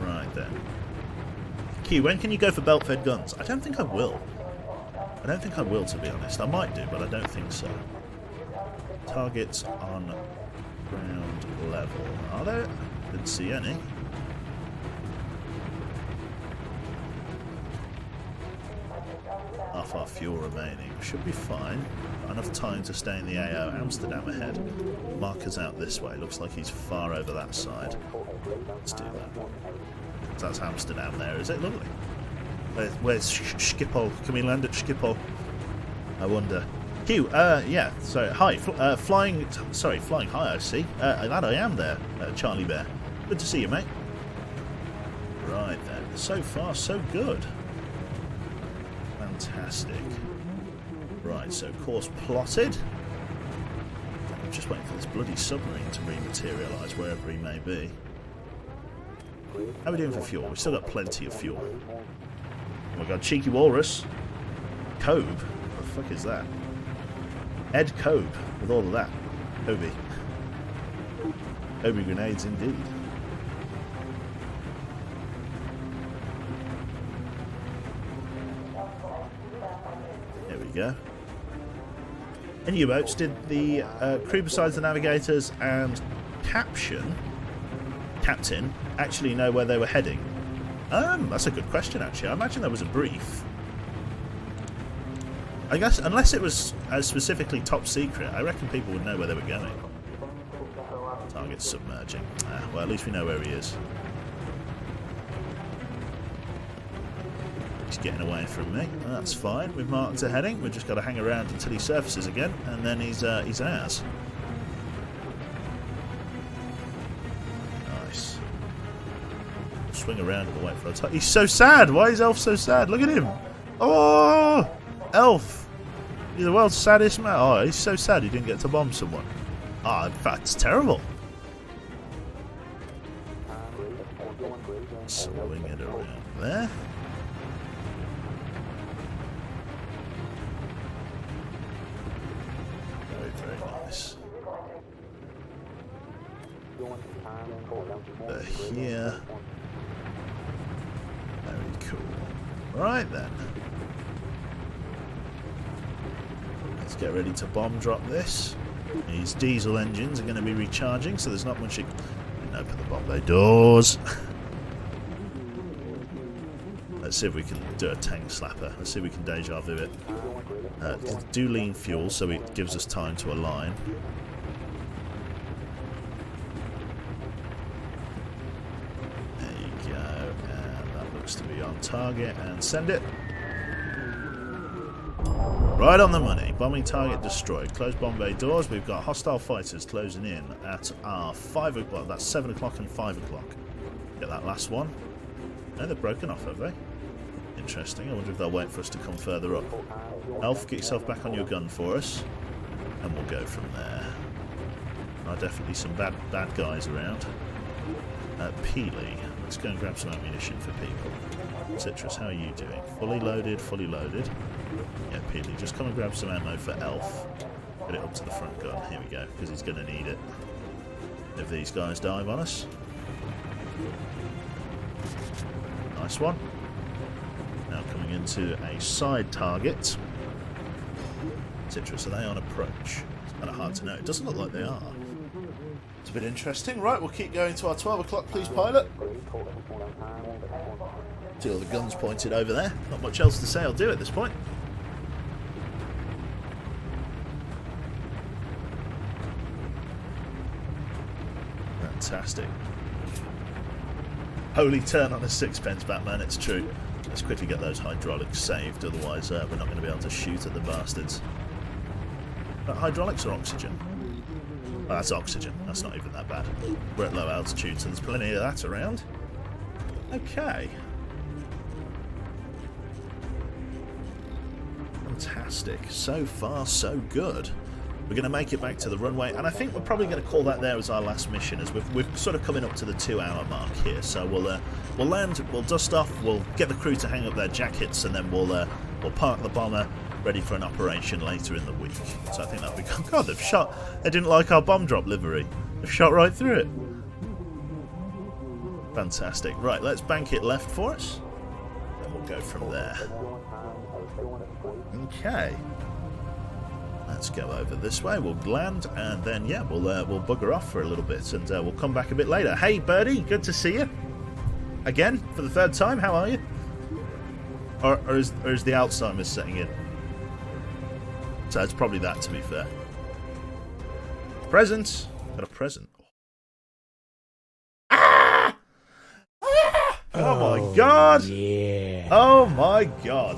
Right then. Q, when can you go for belt-fed guns? I don't think I will. I don't think I will, to be honest. I might do, but I don't think so. Targets on ground level. Are there? Didn't see any. Half our fuel remaining. Should be fine. Got enough time to stay in the AO. Amsterdam ahead. Marker's out this way. Looks like he's far over that side. Let's do that. So that's Amsterdam there, is it? Lovely. Where's Schiphol? Can we land at Schiphol? I wonder. Q, yeah, so, hi, flying high, I see. That I am there, Charlie Bear. Good to see you, mate. Right then, so far, so good. Fantastic. Right, so course plotted. I'm just waiting for this bloody submarine to rematerialise wherever he may be. How are we doing for fuel? We've still got plenty of fuel. Oh my god, cheeky walrus. Cove? What the fuck is that? Ed Cove, with all of that. Obi. Obi grenades indeed. There we go. In U-boats, did the crew besides the navigators and captain actually know where they were heading? That's a good question, actually. I imagine there was a brief. I guess, unless it was specifically top secret, I reckon people would know where they were going. Target's submerging. Well, at least we know where he is. He's getting away from me. That's fine. We've marked a heading. We've just got to hang around until he surfaces again, and then he's ours. Nice. Swing around and wait for a time. He's so sad. Why is Elf so sad? Look at him. Oh, Elf. He's the world's saddest man. Oh, he's so sad he didn't get to bomb someone. Ah, that's terrible. Swing it around there. Very, very nice. Here. Very cool. Right then. Let's get ready to bomb drop this. These diesel engines are going to be recharging, so there's not much. Open the bomb bay doors. Let's see if we can do a tank slapper. Let's see if we can deja vu it. Do lean fuel, so it gives us time to align. There you go, and that looks to be on target. And send it. Right on the money. Bombing target destroyed. Close bomb bay doors. We've got hostile fighters closing in at our 5 o'clock. Well, that's 7 o'clock and 5 o'clock. Get that last one. No, they've broken off, have they? Interesting. I wonder if they'll wait for us to come further up. Elf, get yourself back on your gun for us. And we'll go from there. There are definitely some bad guys around. Peely. Let's go and grab some ammunition for people. Citrus, how are you doing? Fully loaded, fully loaded. Yeah, Peely, just come and grab some ammo for Elf. Get it up to the front gun. Here we go, because he's going to need it. If these guys dive on us. Nice one. Now coming into a side target. Citrus, are they on approach? It's kind of hard to know. It doesn't look like they are. It's a bit interesting. Right, we'll keep going to our 12 o'clock, please, pilot. See all the guns pointed over there. Not much else to say. I'll do at this point. Fantastic. Holy turn on a sixpence, Batman. It's true. Let's quickly get those hydraulics saved, otherwise we're not going to be able to shoot at the bastards. Hydraulics or oxygen? Oh, that's oxygen. That's not even that bad. We're at low altitude, so there's plenty of that around. Okay. Fantastic. So far, so good. We're going to make it back to the runway, and I think we're probably going to call that there as our last mission, as we've sort of coming up to the 2-hour mark here. So we'll land, we'll dust off, we'll get the crew to hang up their jackets, and then we'll park the bomber, ready for an operation later in the week. So I think that'll be good. God, they've shot. They didn't like our bomb drop livery. They've shot right through it. Fantastic. Right, let's bank it left for us, and we'll go from there. Okay. Let's go over this way. We'll land, and then yeah, we'll bugger off for a little bit, and we'll come back a bit later. Hey, Birdie, good to see you again for the 3rd time. How are you? Or is the Alzheimer's setting in? So it's probably that, to be fair. Present. Got a present. Ah! Ah! Oh my god! Yeah. Oh my god!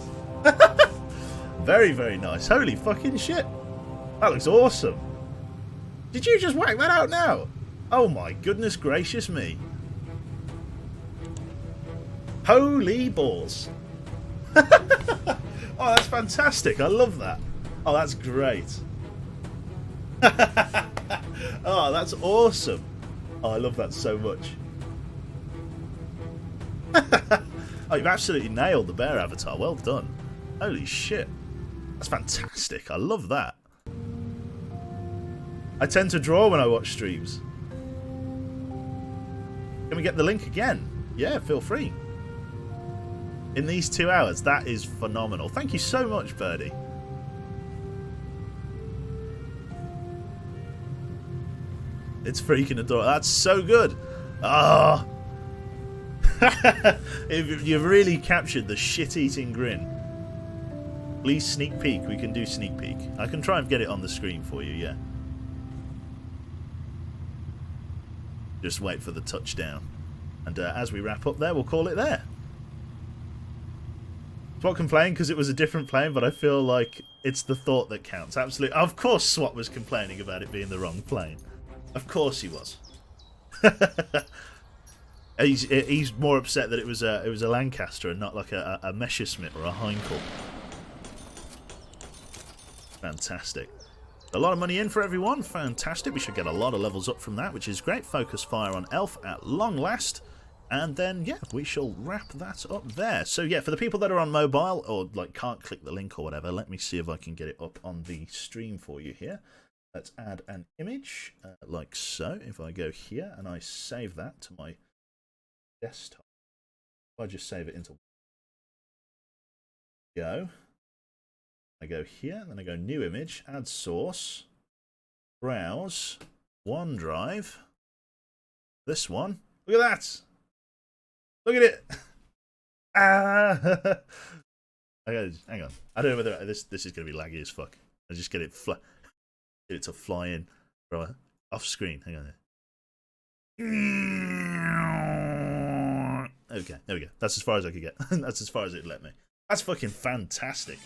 Very, very nice. Holy fucking shit! That looks awesome. Did you just whack that out now? Oh my goodness gracious me! Holy balls! Oh, that's fantastic. I love that. Oh, that's great. Oh, that's awesome. Oh, I love that so much. Oh, you've absolutely nailed the bear avatar. Well done. Holy shit. That's fantastic. I love that. I tend to draw when I watch streams. Can we get the link again? Yeah, feel free. In these 2 hours, that is phenomenal. Thank you so much, Birdie. It's freaking adorable. That's so good. Ah, oh. You've really captured the shit-eating grin. Please sneak peek. We can do sneak peek. I can try and get it on the screen for you, yeah. Just wait for the touchdown. And as we wrap up there, we'll call it there. SWAT complained because it was a different plane, but I feel like it's the thought that counts. Absolutely. Of course SWAT was complaining about it being the wrong plane. Of course he was. He's more upset that it was a Lancaster and not like a Messerschmitt or a Heinkel. Fantastic. A lot of money in for everyone. Fantastic. We should get a lot of levels up from that, which is great. Focus fire on Elf at long last. And then, yeah, we shall wrap that up there. So, yeah, for the people that are on mobile or, like, can't click the link or whatever, let me see if I can get it up on the stream for you here. Let's add an image, like so. If I go here and I save that to my desktop, if I just save it into go, I go here, then I go new image, add source, browse, OneDrive, this one. Look at that! Look at it! Ah! Hang on. I don't know whether this is going to be laggy as fuck. I just get it to fly in from off screen. Hang on. Okay, there we go. That's as far as I could get. That's as far as it let me. That's fucking fantastic.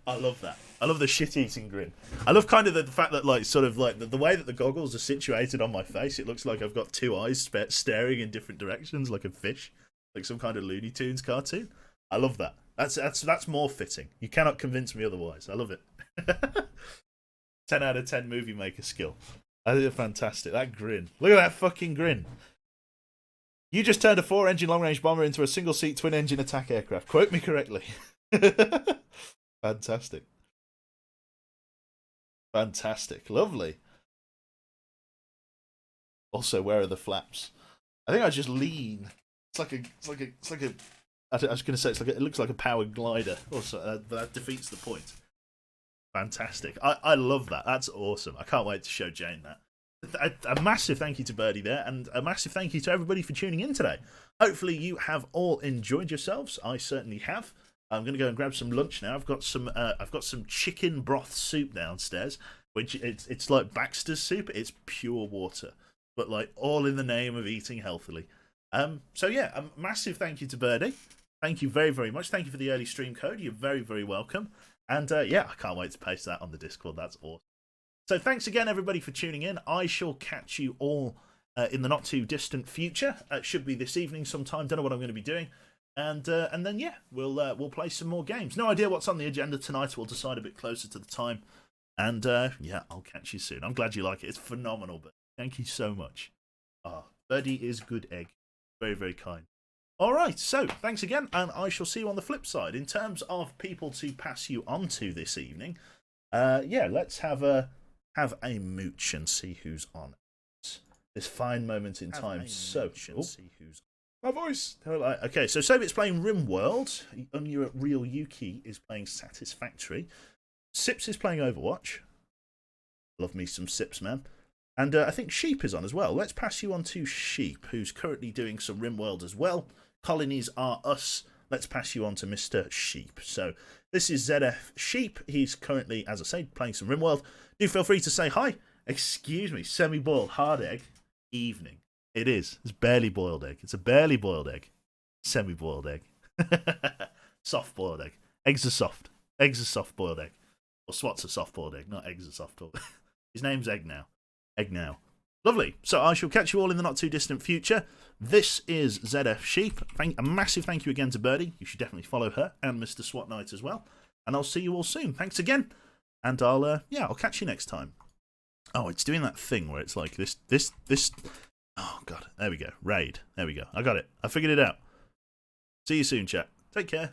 I love that. I love the shit-eating grin. I love kind of the fact that, like, sort of like the way that the goggles are situated on my face. It looks like I've got two eyes staring in different directions, like a fish, like some kind of Looney Tunes cartoon. I love that. That's more fitting. You cannot convince me otherwise. I love it. 10 out of 10 movie maker skill. I think it's fantastic. That grin. Look at that fucking grin. You just turned a 4-engine long-range bomber into a single-seat twin-engine attack aircraft. Quote me correctly. Fantastic. Fantastic. Lovely. Also, where are the flaps? I think I just lean. It's like a. I was going to say it looks like a powered glider. Also, that defeats the point. Fantastic. I love that. That's awesome. I can't wait to show Jane that. A massive thank you to Birdie there, and a massive thank you to everybody for tuning in today. Hopefully you have all enjoyed yourselves. I certainly have. I'm going to go and grab some lunch now. I've got some chicken broth soup downstairs, which it's like Baxter's soup. It's pure water, but like all in the name of eating healthily. So yeah, a massive thank you to Birdie. Thank you very, very much. Thank you for the early stream code. You're very, very welcome. And yeah, I can't wait to paste that on the Discord. That's awesome. So thanks again, everybody, for tuning in. I shall catch you all in the not too distant future. It should be this evening sometime. Don't know what I'm going to be doing. And then yeah, we'll play some more games. No idea what's on the agenda tonight. We'll decide a bit closer to the time. And yeah, I'll catch you soon. I'm glad you like it. It's phenomenal, but thank you so much. Birdie is good egg. Very, very kind. All right, so thanks again, and I shall see you on the flip side. In terms of people to pass you on to this evening, yeah, let's have a mooch and see who's on this fine moment in time. So, see who's my voice. Okay, so Soviet's playing RimWorld. Unreal Yuki is playing Satisfactory. Sips is playing Overwatch. Love me some Sips, man. And I think Sheep is on as well. Let's pass you on to Sheep, who's currently doing some RimWorld as well. Colonies are us. Let's pass you on to Mr. Sheep. So this is ZF Sheep. He's currently, as I say, playing some RimWorld. Do feel free to say hi. Excuse me, semi-boiled hard egg. Evening. It is. It's barely boiled egg. It's a barely boiled egg. Semi-boiled egg. Soft boiled egg. Eggs are soft. Eggs are soft boiled egg. Or SWAT's a soft boiled egg, not eggs are soft boiled egg. His name's Egg now. Egg now. Lovely. So I shall catch you all in the not too distant future. This is ZF Sheep. A massive thank you again to Birdie. You should definitely follow her and Mr. SWAT Knight as well. And I'll see you all soon. Thanks again. And I'll catch you next time. Oh, it's doing that thing where it's like this. Oh god. There we go. Raid. There we go. I got it. I figured it out. See you soon, chat. Take care.